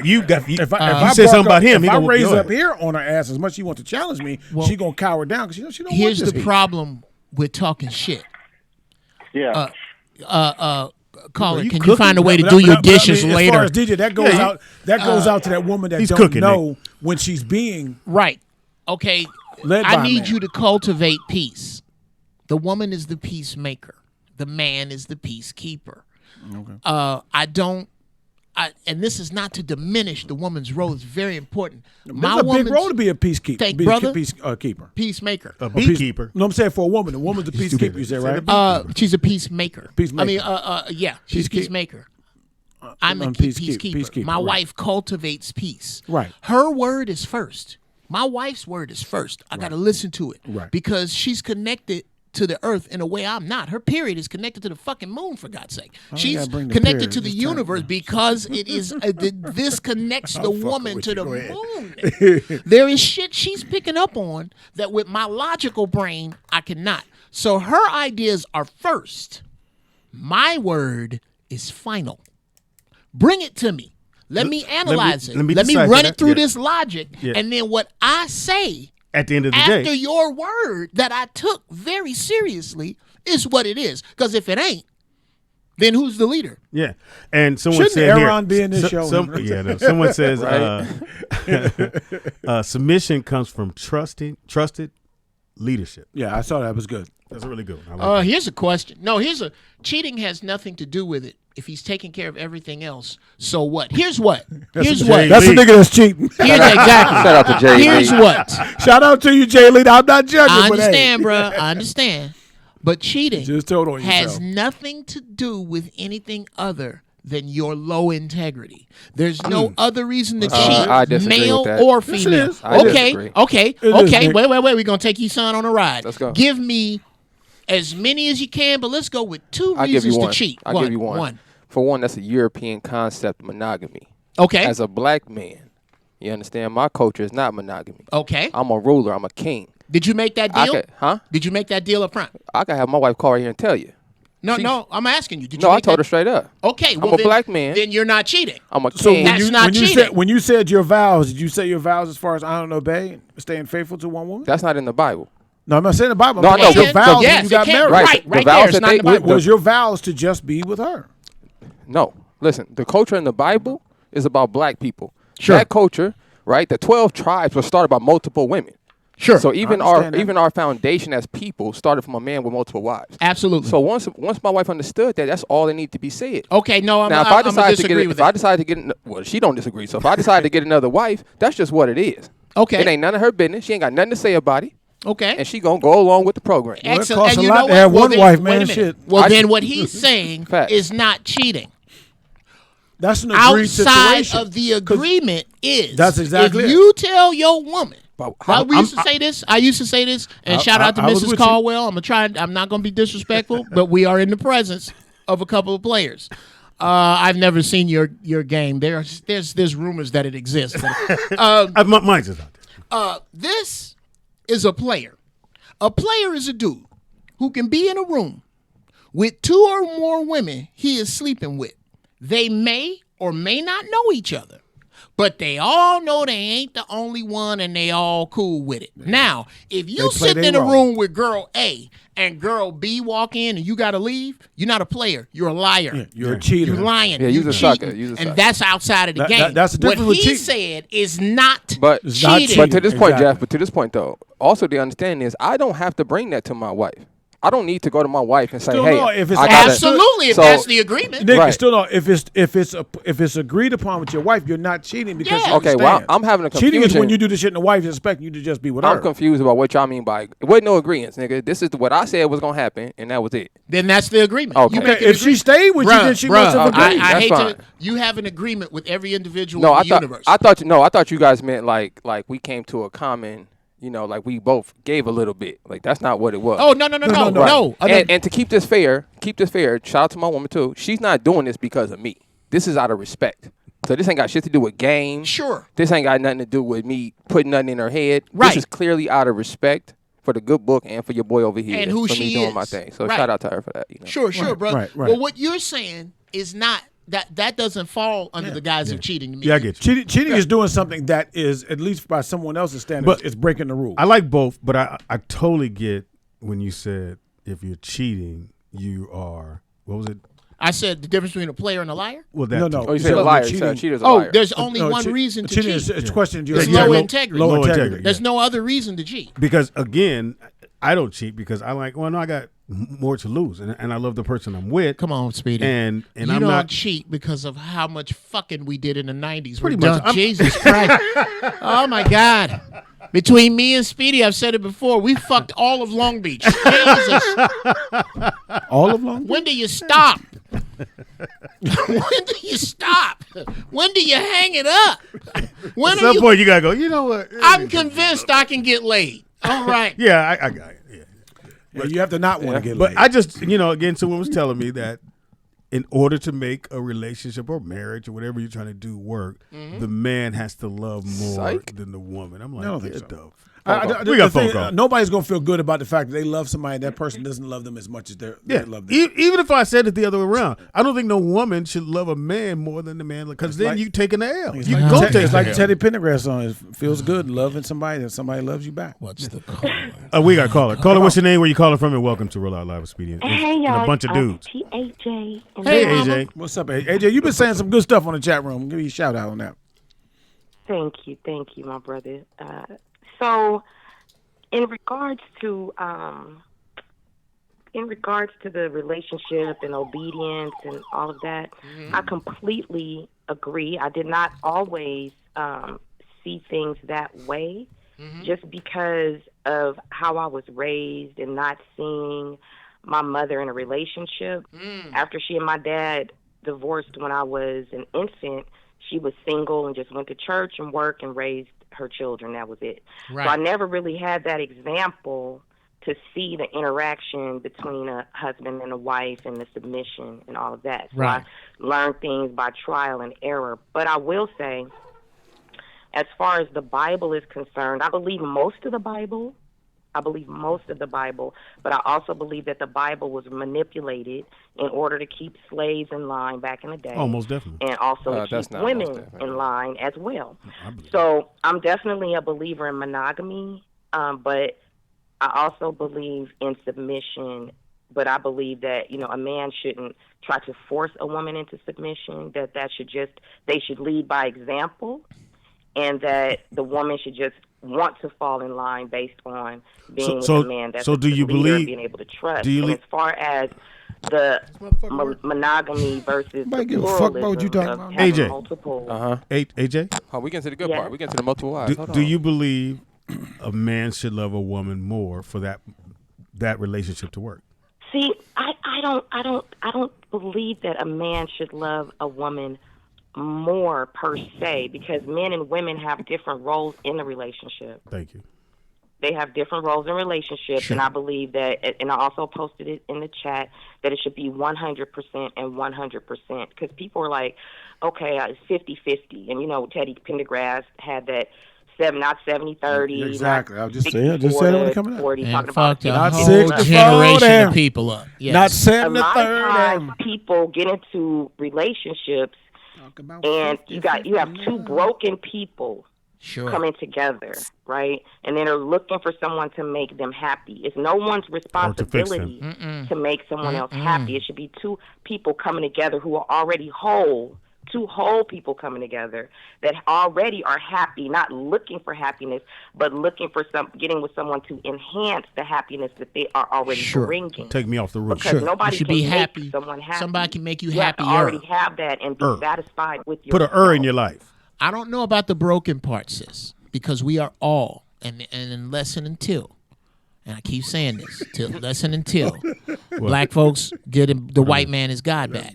S1: said
S4: bark
S1: something about
S4: up,
S1: him,
S4: if
S1: he
S4: I
S1: gonna
S4: raise
S1: go
S4: up
S1: ahead.
S4: here on her ass as much as she wants to challenge me,
S2: Well,
S4: she going to cower down because she don't
S2: Here's
S4: want this
S2: the
S4: heat.
S2: problem with talking shit.
S7: Yeah.
S2: Caller,
S1: you
S2: can you
S1: cooking?
S2: find a way to
S4: But
S2: do
S4: I
S2: your
S4: mean,
S2: dishes
S4: as
S2: later?
S4: far as DJ, that goes out. That goes out to that woman that
S1: he's
S4: don't
S1: cooking,
S4: know when she's being
S2: Right. Okay.
S4: led by
S2: I
S4: a
S2: need
S4: man.
S2: you to cultivate peace. The woman is the peacemaker. The man is the peacekeeper. Okay. And this is not to diminish the woman's role. It's very important.
S4: It's a big role to be a peacekeeper.
S2: Thank
S4: be
S2: brother.
S4: a peacekeeper.
S2: Peacemaker.
S1: A beekeeper.
S4: No, I'm saying for a woman. A woman's a peacekeeper. You said right?
S2: She's a peacemaker.
S4: Peacemaker.
S2: I mean, yeah, she's a
S4: Peacekeep-
S2: peacemaker. I'm a
S4: peacekeeper.
S2: peacekeeper. My
S4: Right.
S2: wife cultivates peace.
S4: Right.
S2: Her word is first. My wife's word is first. I got to listen to it.
S4: Right.
S2: Because she's connected to the earth in a way I'm not. Her period is connected to the fucking moon, for God's sake. She's
S4: gotta bring the
S2: connected
S4: period?
S2: to the
S4: Just turn it
S2: universe
S4: down.
S2: because it is this connects the woman
S4: with
S2: to
S4: you.
S2: the
S4: Go ahead.
S2: moon. There is shit she's picking up on that with my logical brain I cannot. So her ideas are first. My word is final. Bring it to me. Let me analyze it.
S1: let me
S2: Let me
S1: decipher
S2: run
S1: that.
S2: it through
S1: Yeah.
S2: this logic,
S1: Yeah.
S2: and then what I say
S1: At the end of the
S2: after
S1: day.
S2: your word that I took very seriously is what it is. Because if it ain't, then who's the leader?
S1: Yeah. And someone
S4: Shouldn't
S1: said
S4: Aaron
S1: here,
S4: be in this show?
S1: no, someone says submission comes from trusted leadership.
S4: Yeah, I saw that. It was good.
S1: That's a really good one. I like that.
S2: Here's a question. No, cheating has nothing to do with it if he's taking care of everything else. So what? Here's what. Here's what.
S4: That's a nigga that's cheating.
S2: Here's exactly.
S3: Shout out to Jay
S2: Here's
S3: Lee.
S2: what.
S4: Shout out to you, Jay Lee. I'm not judging.
S2: I
S4: but hey.
S2: understand, bro. I understand. But cheating
S4: Just told on
S2: has
S4: yourself.
S2: nothing to do with anything other than your low integrity. There's no other reason to
S3: I
S2: cheat,
S3: disagree
S2: male
S3: with that.
S2: or
S4: Yes, it
S2: female.
S4: is.
S3: I disagree.
S2: Okay.
S4: It is, Nick.
S2: Wait. We're gonna take your son on a ride.
S3: Let's go.
S2: Give me as many as you can, but let's go with two
S3: I'll give you
S2: reasons
S3: one.
S2: to cheat.
S3: I'll give you one. For one, that's a European concept, monogamy.
S2: Okay.
S3: As a black man, you understand, my culture is not monogamy.
S2: Okay.
S3: I'm a ruler. I'm a king.
S2: Did you make that deal?
S3: Huh?
S2: Did you make that deal up front?
S3: I can have my wife call right here and tell you.
S2: No, I'm asking you. Did you
S3: No, I
S2: make
S3: told
S2: that?
S3: her straight up.
S2: Okay, well,
S3: I'm a
S2: then,
S3: black man.
S2: Then you're not cheating.
S3: I'm a
S4: So
S3: king.
S2: That's not cheating.
S4: when you said your vows, did you say your vows as far as honor and obey, staying faithful to one woman?
S3: That's not in the Bible.
S4: No, I'm not saying the Bible.
S3: No,
S4: I'm
S3: I know,
S4: saying your
S3: but-
S4: vows
S2: yes,
S4: when you got
S2: it can.
S4: married.
S2: Right
S3: The
S2: there.
S3: vows
S2: It's
S3: that
S2: not in
S3: they-
S2: the Bible.
S4: Was your vows to just be with her?
S3: No. Listen, the culture in the Bible is about black people.
S2: Sure.
S3: That culture, right? The 12 tribes were started by multiple women.
S2: Sure.
S3: So even
S4: I
S3: our
S4: understand that.
S3: our foundation as people started from a man with multiple wives.
S2: Absolutely.
S3: So once my wife understood that, that's all that needed to be said.
S2: Okay, no, I'm
S3: Now, if
S2: I'm
S3: I
S2: gonna
S3: decide to
S2: disagree
S3: get,
S2: with
S3: if I
S2: that.
S3: decide to get, well, she don't disagree. So if I decide to get another wife, that's just what it is.
S2: Okay.
S3: It ain't none of her business. She ain't got nothing to say about it,
S2: Okay.
S3: and she gonna go along with the program.
S4: Well, it
S2: Excellent.
S4: costs
S2: And
S4: a
S2: you
S4: lot
S2: know
S4: to
S2: what?
S4: have
S2: Well,
S4: one
S2: then-
S4: wife,
S2: wait
S4: man.
S2: a minute.
S4: Shit.
S2: Well, then what he's saying
S3: Facts.
S2: is not cheating.
S4: That's an agreed
S2: Outside
S4: situation.
S2: of the agreement is
S4: That's exactly
S2: if
S4: it.
S2: you tell your woman.
S1: But
S2: I used to say this. I used to say this, and shout out to
S4: I was
S2: Mrs.
S4: with you.
S2: Caldwell. I'm not going to be disrespectful, but we are in the presence of a couple of players. I've never seen your game. There's rumors that it exists. But,
S1: mine's just out there.
S2: this is a player. A player is a dude who can be in a room with two or more women he is sleeping with. They may or may not know each other, but they all know they ain't the only one and they all cool with it. Now, if you
S4: play
S2: sitting
S4: their
S2: in a
S4: role.
S2: room with girl A and girl B walk in and you got to leave, you're not a player. You're a liar.
S4: You're a cheater.
S2: You're lying.
S3: Yeah,
S2: you're
S3: you's a sucker.
S2: cheating.
S3: You's a
S2: and
S3: sucker.
S2: that's outside of the game.
S4: that's the difference
S2: what
S4: with
S2: he
S4: cheating.
S2: said is not
S3: But
S4: It's not
S2: cheating.
S3: But to this point,
S4: Exactly.
S3: Jeff. But to this point, though, also the understanding is I don't have to bring that to my wife. I don't need to go to my wife and say,
S4: Still
S3: "Hey,
S4: no, if it's
S3: I gotta-"
S2: Absolutely, if
S3: So-
S2: that's the agreement.
S4: Nick,
S3: Right.
S4: still no. If it's agreed upon with your wife, you're not cheating because
S2: Yeah.
S4: you
S3: Okay, well,
S4: understand.
S3: I'm having a
S4: Cheating is when
S3: confusion.
S4: you do the shit and the wife is expecting you to just be with her.
S3: I'm confused about what y'all mean by it wasn't no agreements, nigga. This is what I said was gonna happen, and that was it.
S2: Then that's the agreement.
S3: Okay.
S2: You
S3: Okay,
S2: make an
S4: if she
S2: agreement.
S4: stayed with you, then she must have
S3: okay.
S4: agreed.
S2: I
S3: That's
S2: hate
S3: fine.
S2: to. You have an agreement with every individual
S3: No,
S2: in
S3: I
S2: the
S3: thought
S2: universe.
S3: I thought you guys meant like we came to a common, like we both gave a little bit. Like that's not what it was.
S2: oh no.
S3: Right. And to keep this fair, shout out to my woman too. She's not doing this because of me. This is out of respect. So this ain't got shit to do with game.
S2: Sure.
S3: This ain't got nothing to do with me putting nothing in her head.
S2: Right.
S3: This is clearly out of respect for the good book and for your boy over here
S2: And who
S3: for
S2: she
S3: me doing
S2: is.
S3: my thing. So
S2: Right.
S3: shout out to her for that.
S2: Sure,
S4: Right,
S2: brother.
S4: right.
S2: Well, what you're saying is not that doesn't fall under the guise of cheating to me.
S1: Yeah, I get you.
S4: Cheating is doing something that is, at least by someone else's standards,
S1: But-
S4: it's breaking the rules.
S1: I like both, but I totally get when you said if you're cheating, you are, what was it?
S2: I said the difference between a player and a liar.
S1: Well, that
S4: No,
S1: too.
S4: no.
S3: Oh, you
S4: So
S3: said a liar. You
S4: cheating-
S3: said a cheater's a
S2: Oh,
S3: liar.
S2: there's only
S4: No,
S2: one reason to
S4: cheating
S2: cheat.
S4: is question.
S2: It's
S1: Yeah,
S2: low
S1: low-
S2: integrity.
S1: low integrity.
S2: There's no other reason to cheat.
S1: Because again, I don't cheat because I like, well, no, I got more to lose, and I love the person I'm with.
S2: Come on, Speedy.
S1: And
S2: you
S1: I'm
S2: don't
S1: not
S2: cheat because of how much fucking we did in the 90s.
S1: Pretty
S2: We're
S1: much.
S2: done. Jesus Christ. Oh, my God. Between me and Speedy, I've said it before, we fucked all of Long Beach. Jesus.
S4: All of Long Beach?
S2: When do you stop? When do you stop? When do you hang it up? When
S1: At
S2: are
S1: some
S2: you?
S1: point you gotta go. You know what?
S2: I'm convinced I can get laid. All right.
S1: Yeah, I got it. Yeah.
S4: Yeah, you have to not want to get
S1: But
S4: laid.
S1: I just, again, someone was telling me that in order to make a relationship or marriage or whatever you're trying to do work, the man has to love more
S3: Psych.
S1: than the woman. I'm like,
S4: I don't think
S1: get
S4: so.
S1: the
S4: The
S1: We got
S4: thing-
S1: phone call.
S4: Nobody's gonna feel good about the fact that they love somebody and that person doesn't love them as much as they
S1: Yeah,
S4: love them.
S1: even if I said it the other way around, I don't think no woman should love a man more than the man, because then
S4: like-
S1: you taking the L.
S4: It's
S1: You
S4: like,
S1: go
S4: Ted-
S1: take
S4: it's
S1: the
S4: like
S1: L.
S4: Teddy Pendergrass song. It feels good loving somebody and somebody loves you back.
S2: What's the caller?
S1: We got a caller. Caller, what's your name? Where you calling from? And welcome to Real Out Live Expedient.
S5: Hey,
S1: And
S5: y'all.
S1: a bunch of dudes.
S5: AJ.
S1: Hey,
S2: Mama.
S1: AJ.
S4: What's up, AJ? You've been saying some good stuff on the chat room. Give you a shout out on that.
S5: Thank you, my brother. So, in regards to the relationship and obedience and all of that, I completely agree. I did not always see things that way, just because of how I was raised and not seeing my mother in a relationship. After she and my dad divorced when I was an infant, she was single and just went to church and worked and raised her children. That was it.
S2: Right.
S5: So I never really had that example to see the interaction between a husband and a wife and the submission and all of that. So
S2: Right.
S5: I learned things by trial and error. But I will say, as far as the Bible is concerned, I believe most of the Bible. But I also believe that the Bible was manipulated in order to keep slaves in line back in the day.
S1: Oh, most definitely.
S5: And also to
S3: That's
S5: keep
S3: not
S5: women
S3: most definitely.
S5: in line as well. So I'm definitely a believer in monogamy, but I also believe in submission. But I believe that, a man shouldn't try to force a woman into submission, that they should lead by example, and that the woman should just want to fall in line based on being with a man that's
S1: so do you
S5: leader,
S1: believe-
S5: being able to trust.
S1: do you
S5: And
S1: le-
S5: as far as the monogamy versus
S4: Nobody
S5: the
S4: give a fuck about what you talking
S5: pluralism
S4: about.
S5: of having
S1: AJ.
S5: multiple.
S1: AJ,
S3: Oh, we get to the good
S5: Yeah.
S3: part. We get to the multiple wives.
S1: do you believe a man should love a woman more for that relationship to work?
S5: See, I don't believe that a man should love a woman more per se, because men and women have different roles in the relationship.
S1: Thank you.
S5: They have different roles in relationships, and I believe that, and I also posted it in the chat, that it should be 100% and 100%, because people are like, okay, it's 50-50, and Teddy Pendergrass had that not 70-30.
S4: Exactly.
S5: not
S4: I was just saying. I just said it when it coming up.
S5: 40,
S2: And
S5: talking about
S2: fucked a
S4: Not
S2: whole
S4: 60,
S2: generation
S4: damn.
S2: of people up. Yes.
S4: Not
S5: a
S4: 70
S5: lot of times
S4: 30.
S5: people get into relationships and you have two broken people
S2: Sure.
S5: coming together, right? And then they're looking for someone to make them happy. It's no one's responsibility to make someone else happy. It should be two people coming together who are already whole. Two whole people coming together that already are happy, not looking for happiness, but looking for getting with someone to enhance the happiness that they are already bringing.
S1: Take me off the roof.
S5: Because nobody
S2: You should
S5: can
S2: be
S5: make
S2: happy.
S5: someone happy.
S2: Somebody can make you
S5: You have to
S2: happier.
S5: already have that and be satisfied with
S1: Put
S5: yourself.
S1: an in your life.
S2: I don't know about the broken part, sis, because we are all, and unless and until, and I keep saying this, unless and until black folks get the white man is God back,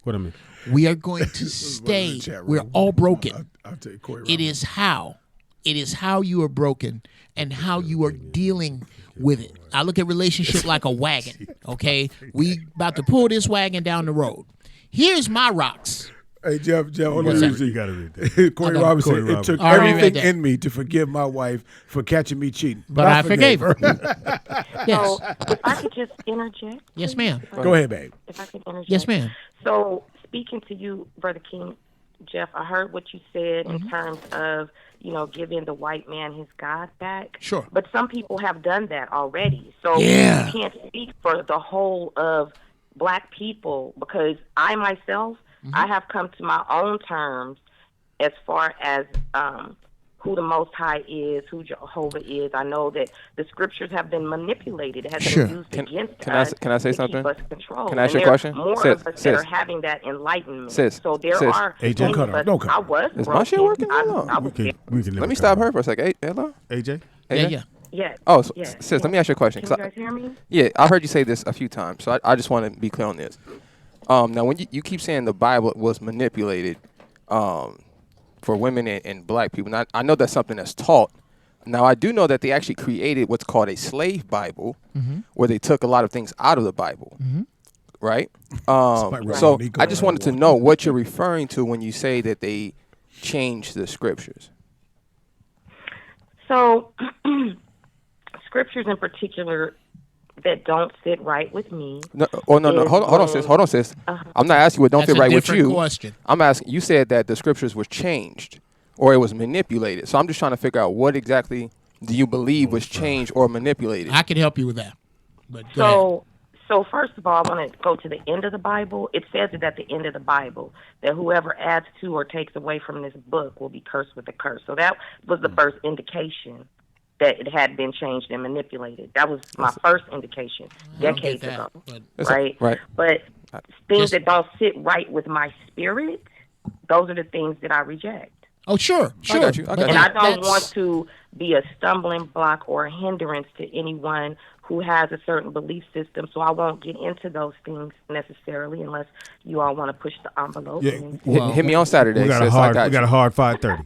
S1: What I mean?
S2: we are going to stay. We're all broken.
S4: I'll tell you, Corey.
S2: It is how you are broken and how you are dealing with it. I look at relationship like a wagon. Okay, we about to pull this wagon down the road. Here's my rocks.
S4: Hey, Geoff, hold
S2: What's
S4: on.
S2: that?
S1: You got to read that.
S4: Corey
S2: Okay.
S4: Robinson,
S1: Corey
S4: it took
S2: All right, read
S4: everything
S2: that.
S4: in me to forgive my wife for catching me cheating.
S2: But I forgave her. Yes.
S5: So if I could just interject.
S2: Yes,
S5: please,
S2: ma'am.
S5: if I-
S4: Go ahead, babe.
S5: If I could interject.
S2: Yes, ma'am.
S5: So speaking to you, Brother King, Geoff, I heard what you said in terms of, giving the white man his God back.
S2: Sure.
S5: But some people have done that already. So
S2: Yeah.
S5: you can't speak for the whole of black people, because I myself, I have come to my own terms as far as who the Most High is, who Jehovah is. I know that the scriptures have been manipulated. It has
S2: Sure.
S5: been used against
S3: can I
S5: us.
S3: can I say
S5: to
S3: something?
S5: Keep us controlled.
S3: Can I ask you a
S5: And there
S3: question?
S5: are more
S3: Sis,
S5: of us
S3: sis.
S5: that are having that enlightenment.
S3: Sis,
S5: So there
S3: sis.
S5: are.
S1: Hey,
S4: don't
S5: many
S4: cut her,
S5: of us-
S4: don't cut her.
S5: I was.
S3: Is my shit
S5: broken.
S3: working? Hold on.
S5: I was
S1: We can
S3: Let me stop her for a second. Hey, hello?
S1: AJ?
S2: Yeah,
S3: AJ?
S2: yeah.
S5: Yeah.
S3: Oh,
S5: yeah.
S3: sis, let me ask you a question.
S5: Can
S3: 'cause
S5: you guys hear me?
S3: Yeah, I heard you say this a few times, so I just want to be clear on this. Now, when you keep saying the Bible was manipulated for women and black people, now, I know that's something that's taught. Now, I do know that they actually created what's called a slave Bible, where they took a lot of things out of the Bible, right?
S4: Somebody
S3: So
S4: really
S3: I just
S4: going
S3: wanted to know what you're referring to when you say that they changed the scriptures.
S5: So, scriptures in particular that don't sit right with me.
S3: No. Hold on, sis. I'm not asking what don't
S2: That's
S3: fit
S2: a
S3: right with
S2: different
S3: you.
S2: question.
S3: I'm asking. You said that the scriptures was changed, or it was manipulated. So I'm just trying to figure out what exactly do you believe was changed or manipulated?
S2: I can help you with that. But go ahead.
S5: So first of all, I want to go to the end of the Bible. It says it at the end of the Bible that whoever adds to or takes away from this book will be cursed with a curse. So that was the first indication that it had been changed and manipulated. That was my first indication decades
S2: that,
S5: ago,
S2: but-
S5: right?
S3: Right.
S5: But things
S2: Just-
S5: that don't sit right with my spirit, those are the things that I reject.
S2: Oh, sure.
S3: I got you. I
S2: But
S3: got
S5: And
S3: you.
S5: I don't
S2: that's-
S5: want to be a stumbling block or a hindrance to anyone who has a certain belief system. So I won't get into those things necessarily unless you all want to push the envelope.
S1: Yeah,
S5: And-
S3: Hit me on Saturday.
S1: We got
S3: sis.
S1: a
S3: I got
S1: hard 5:30.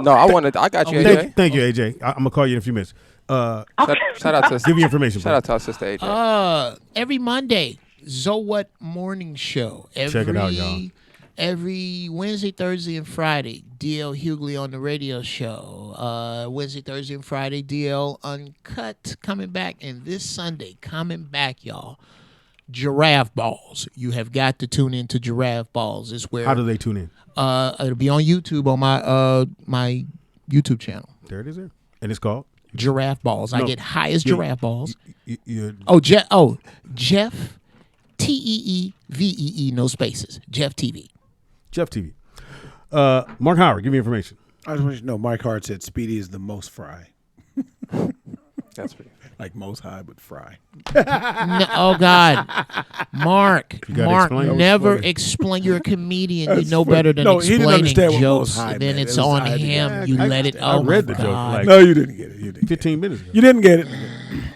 S3: No, I got you, AJ.
S1: Thank you, AJ. I'm gonna call you in a few minutes.
S3: Shout out to
S1: Give you information.
S3: Shout out to our sister AJ.
S2: Every Monday, What Morning Show.
S1: Check it out, y'all.
S2: Every Wednesday, Thursday, and Friday, DL Hughley on the radio show. Wednesday, Thursday, and Friday, DL Uncut coming back. And this Sunday, coming back, y'all, Giraffe Balls. You have got to tune into Giraffe Balls. It's where
S1: How do they tune in?
S2: it'll be on YouTube on my YouTube channel.
S1: There it is. There, and it's called
S2: Giraffe Balls. I
S1: No.
S2: get high as giraffe balls.
S1: you
S2: Geoff, TEEVEE, no spaces. Geoff TV.
S1: Jeff TV. Mark Howard, give me information.
S4: I just want you to know, Mike Hart said Speedy is the most fry.
S3: That's pretty.
S4: Like most high, but fry.
S2: No, oh God, Mark,
S1: gotta explain.
S2: never
S4: funny.
S2: explain. You're a comedian. You
S4: That's
S2: know
S4: funny.
S2: better than
S4: No, he didn't
S2: explaining
S4: understand what
S2: jokes.
S4: Most High
S2: And then
S4: meant.
S2: it's
S4: It was
S2: on
S4: I
S2: him.
S4: did.
S2: You
S1: I-
S2: let it.
S1: I
S2: Oh
S1: read
S2: my
S1: the joke,
S2: God.
S1: like-
S4: No, you didn't get it. You didn't.
S1: 15 minutes ago.
S4: You didn't get it.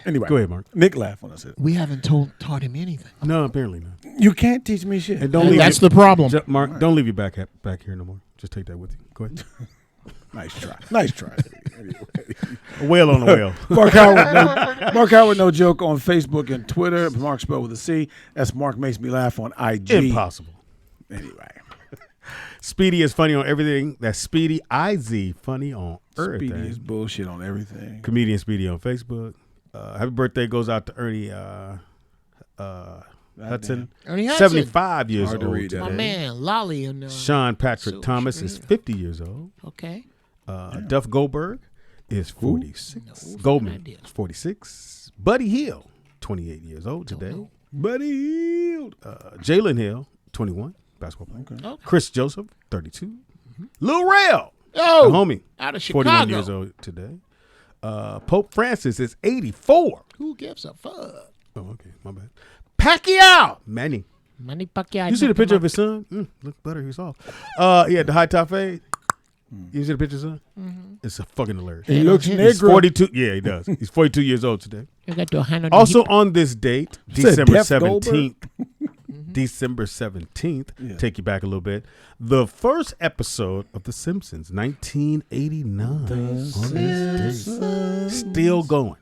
S4: Anyway,
S1: Go ahead, Mark.
S4: Nick laughed when I said it.
S2: We haven't taught him anything.
S1: No, apparently not.
S4: You can't teach me shit.
S1: And don't leave
S2: That's
S1: your-
S2: the problem.
S1: Mark, don't leave your back here no more. Just take that with you. Go ahead.
S4: Nice try. Nice try.
S1: A whale on a whale.
S4: Mark Howard, no joke on Facebook and Twitter. Mark spelled with a C. That's Mark Makes Me Laugh on IG.
S1: Impossible.
S4: Anyway,
S1: Speedy is funny on everything. That's Speedy IZ, funny on everything.
S4: Speedy is bullshit on everything.
S1: Comedian Speedy on Facebook. Happy birthday goes out to Ernie Hudson.
S2: Ernie Hudson.
S1: 75 years
S4: Hard to
S1: old
S4: read that.
S1: today.
S2: My man, Lolly. And,
S1: Sean Patrick
S2: Silver
S1: Thomas is
S2: Screen.
S1: 50 years old.
S2: Okay.
S1: Duff Goldberg is 46.
S2: No
S1: Goldman
S2: idea.
S1: is 46. Buddy Hill, 28 years old today.
S2: know.
S4: Buddy Hield.
S1: Jalen Hill, 21, basketball player.
S2: Okay.
S1: Chris Joseph, 32. Lil Rel,
S2: Oh,
S1: the homie,
S2: out of Chicago.
S1: 41 years old today. Pope Francis is 84.
S2: Who gives a fuck?
S1: Oh, okay, my bad. Pacquiao, Manny.
S2: Manny Pacquiao.
S1: You see the picture of his son? Look better, he's off. He had the high top fade. You see the picture, son? It's a fucking hilarious.
S4: He looks
S1: He's
S4: negro.
S1: 42. Yeah, he does. He's 42 years old today.
S2: You got your hand on
S1: Also
S2: the
S1: on this date,
S4: Said
S1: December
S4: Jeff
S1: 17th. December 17th.
S4: Yeah.
S1: Take you back a little bit. The first episode of The Simpsons, 1989. On this date. Still going.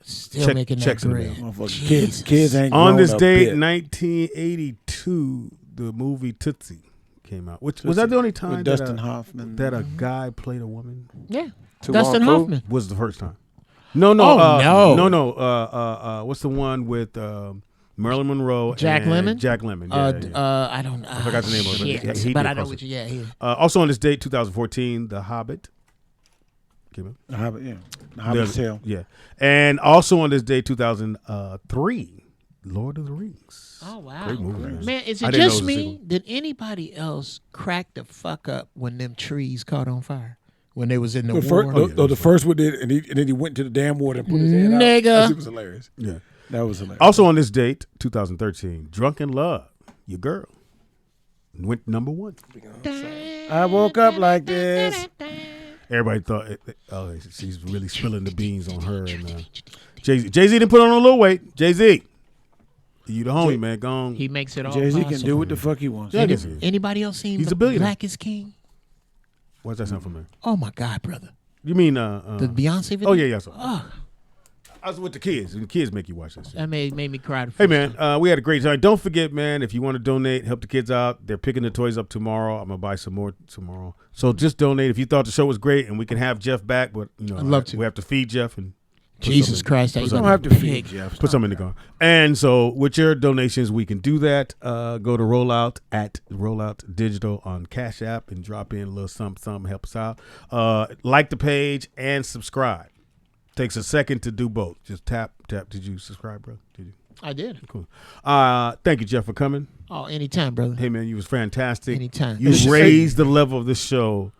S2: Still making that
S1: checks in the
S2: bread.
S1: mail.
S4: Motherfucker, kids ain't
S1: On
S4: grown
S1: this
S4: a
S1: date,
S4: bit.
S1: 1982, the movie Tootsie came out. Was that the only time
S4: With
S1: that
S4: Dustin
S1: a,
S4: Hoffman?
S1: that a guy played a woman?
S2: Yeah.
S3: Too
S2: Dustin
S3: long, fool.
S2: Hoffman.
S1: Was the first time? No.
S2: Oh, no.
S1: No. What's the one with Marilyn Monroe?
S2: Jack
S1: and
S2: Lemmon?
S1: Jack Lemmon. Yeah,
S2: I don't know. I
S1: forgot the name of it, but he
S2: But
S1: did
S2: I know
S1: cross
S2: what
S1: it.
S2: you, yeah.
S1: Also on this date, 2014, The Hobbit. Came out.
S4: The Hobbit, yeah. The Hobbit's Tale.
S1: Yeah. And also on this day, 2003, Lord of the Rings.
S2: Oh, wow.
S1: Great movie,
S2: Man, is
S1: I
S2: it
S1: didn't know
S2: just
S1: it was a
S2: me?
S1: sequel.
S2: Did anybody else crack the fuck up when them trees caught on fire? When they was in the
S4: The
S2: war?
S4: first, the first one did, and then he went to the damn water and put his hand out.
S2: Nigga.
S4: That shit was hilarious.
S1: Yeah.
S4: That was hilarious.
S1: Also on this date, 2013, Drunken Love, Your Girl, went number 1.
S4: I woke up like this.
S1: Everybody thought, she's really spilling the beans on her. And Jay-Z didn't put on a little weight. Jay-Z, you the homie, man. Go on.
S2: He makes it all
S4: Jay-Z
S2: possible.
S4: can do what the fuck he wants.
S1: Yeah, I guess he is.
S2: Anybody else seen
S1: He's a billionaire.
S2: Black is King?
S1: What's that sound familiar?
S2: Oh, my God, brother.
S1: You mean
S2: The Beyonce video?
S1: Oh yeah, yeah. So.
S2: Oh,
S1: I was with the kids, and the kids make you watch this.
S2: that made me cry. the
S1: Hey
S2: first
S1: man,
S2: time.
S1: we had a great time. Don't forget, man, if you want to donate, help the kids out. They're picking the toys up tomorrow. I'm gonna buy some more tomorrow. So just donate. If you thought the show was great, and we can have Geoff back, but
S2: I'd love to.
S1: we have to feed Geoff and put
S2: Jesus
S1: something-
S2: Christ.
S1: put
S2: that
S4: You
S1: something-
S4: don't have to feed
S2: pig.
S4: Jeff.
S1: Put something in the car. And so with your donations, we can do that. Go to Rollout at Rollout Digital on Cash App and drop in a little something, help us out. Like the page and subscribe. Takes a second to do both. Just tap. Did you subscribe, bro? Did you?
S2: I did.
S1: Cool. Thank you, Geoff, for coming.
S2: Oh, anytime, brother.
S1: Hey, man, you was fantastic.
S2: Anytime.
S1: You raised the level of this show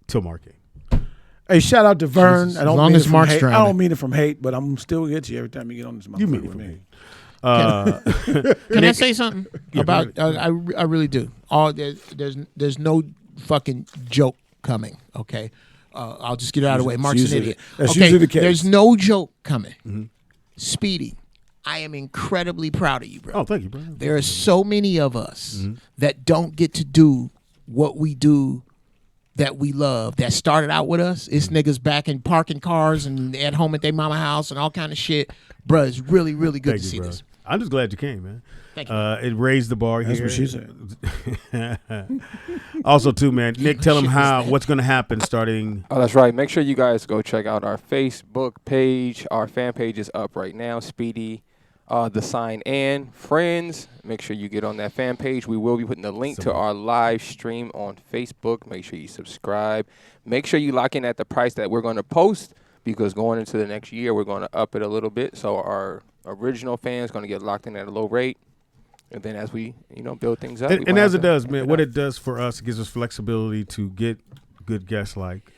S1: till Mark came.
S4: Hey, shout out to Vern. I don't
S2: long
S4: mean
S2: as
S4: it from
S2: Mark's
S4: hate.
S2: driving.
S4: I don't mean it from hate, but I'm still get you every time you get on this motherfucker
S1: You mean it
S4: with
S1: from
S4: me.
S1: hate.
S2: Can I say something
S1: Yeah,
S2: about?
S1: go
S2: I really do. There's no fucking joke coming. Okay, I'll just get it out of the way. Mark's an
S4: usually
S2: idiot.
S4: the- that's
S2: okay,
S4: usually the case.
S2: there's no joke coming. Speedy, I am incredibly proud of you, bro.
S1: Oh, thank you, bro.
S2: There are so many of us that don't get to do what we do that we love, that started out with us. It's niggas back in parking cars and at home at their mama house and all kind of shit. Bro, it's really, really good
S1: Thank
S2: to
S1: you,
S2: see
S1: bro.
S2: this.
S1: I'm just glad you came, man.
S2: Thank you.
S1: It raised the bar
S4: That's
S1: here.
S4: what she said.
S1: Also, too, man, Nick, tell them what's going to happen starting.
S3: Oh, that's right. Make sure you guys go check out our Facebook page. Our fan page is up right now. Speedy, the sign and friends. Make sure you get on that fan page. We will be putting the link to our live stream on Facebook. Make sure you subscribe. Make sure you lock in at the price that we're going to post, because going into the next year, we're going to up it a little bit. So our original fans going to get locked in at a low rate. And then as we, build things up.
S1: And as it does, man, what it does for us, it gives us flexibility to get good guests like.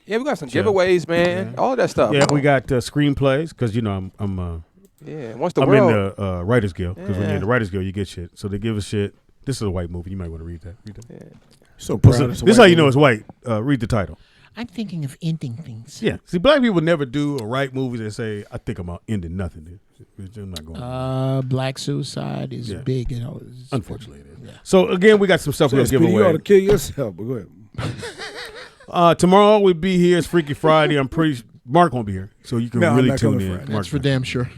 S3: Yeah, we got some giveaways, man.
S1: Yeah.
S3: All that stuff.
S1: Yeah, we got screenplays because, I'm
S3: yeah, once the
S1: I'm
S3: world.
S1: in the Writers Guild, because when you're in the Writers Guild, you get shit. So they give us shit. This is a white movie. You might want to read that.
S3: Yeah.
S4: So proud.
S1: This is how you know it's white. Read the title.
S2: I'm thinking of ending things.
S1: Yeah. See, black people never do or write movies that say, I think I'm ending nothing. I'm not going
S2: Black suicide is big.
S1: Unfortunately, it is. Yeah. So, again, we got some stuff we'll give
S4: You ought
S1: away.
S4: to kill yourself, but go ahead.
S1: Tomorrow we'll be here. It's Freaky Friday. I'm pretty Mark won't be here, so you can
S4: No, I'm
S1: really
S4: not
S1: tune
S4: coming
S1: in.
S4: Friday.
S2: That's for damn sure.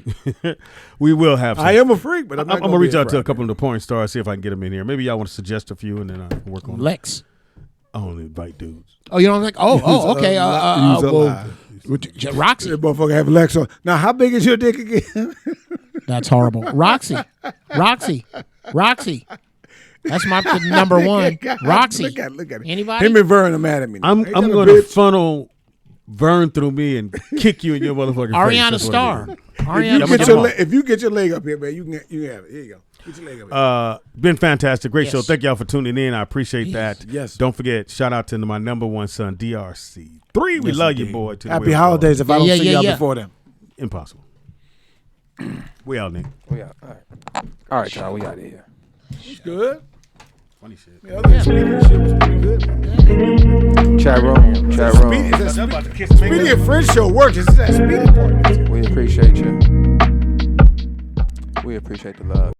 S1: We will have some.
S4: I am a freak, but I'm not
S1: going to
S4: be
S1: reach out to a
S4: Friday.
S1: couple of the porn stars, see if I can get them in here. Maybe y'all want to suggest a few, and then I can work on
S2: Lex.
S1: I only invite dudes.
S2: Oh, you don't think? Oh, okay.
S4: Use a lie.
S2: Roxy.
S4: That motherfucker have Lex on. Now, how big is your dick again?
S2: That's horrible. Roxy. That's my number one. Roxy.
S4: Look at it.
S2: Anybody?
S4: Him and Vern are mad at me. now.
S1: I'm
S4: Ain't that a
S1: going to
S4: bitch?
S1: funnel Vern through me and kick you in your motherfucking face.
S2: Ariana
S1: That's what
S2: Starr.
S1: it is.
S4: If you get your leg up here, man, you can have it. Here you go. Get your leg up here.
S1: Been fantastic. Great show.
S2: Yes.
S1: Thank y'all for tuning in. I appreciate that.
S4: Yes.
S1: Don't forget, shout out to my number one son, DRC3. We
S4: Yes,
S1: love you,
S4: indeed.
S1: boy. To the
S4: Happy
S1: wheels
S4: holidays if I don't see y'all
S2: yeah.
S4: before then.
S1: fall. Impossible. We out, Nick.
S3: We out. All right, y'all. We out of here.
S4: It's good.
S1: Funny shit.
S4: The other shit was pretty good.
S3: Chat room.
S4: Speedy, is that Speedy and French show works. It's that Speedy part.
S3: We appreciate you. We appreciate the love.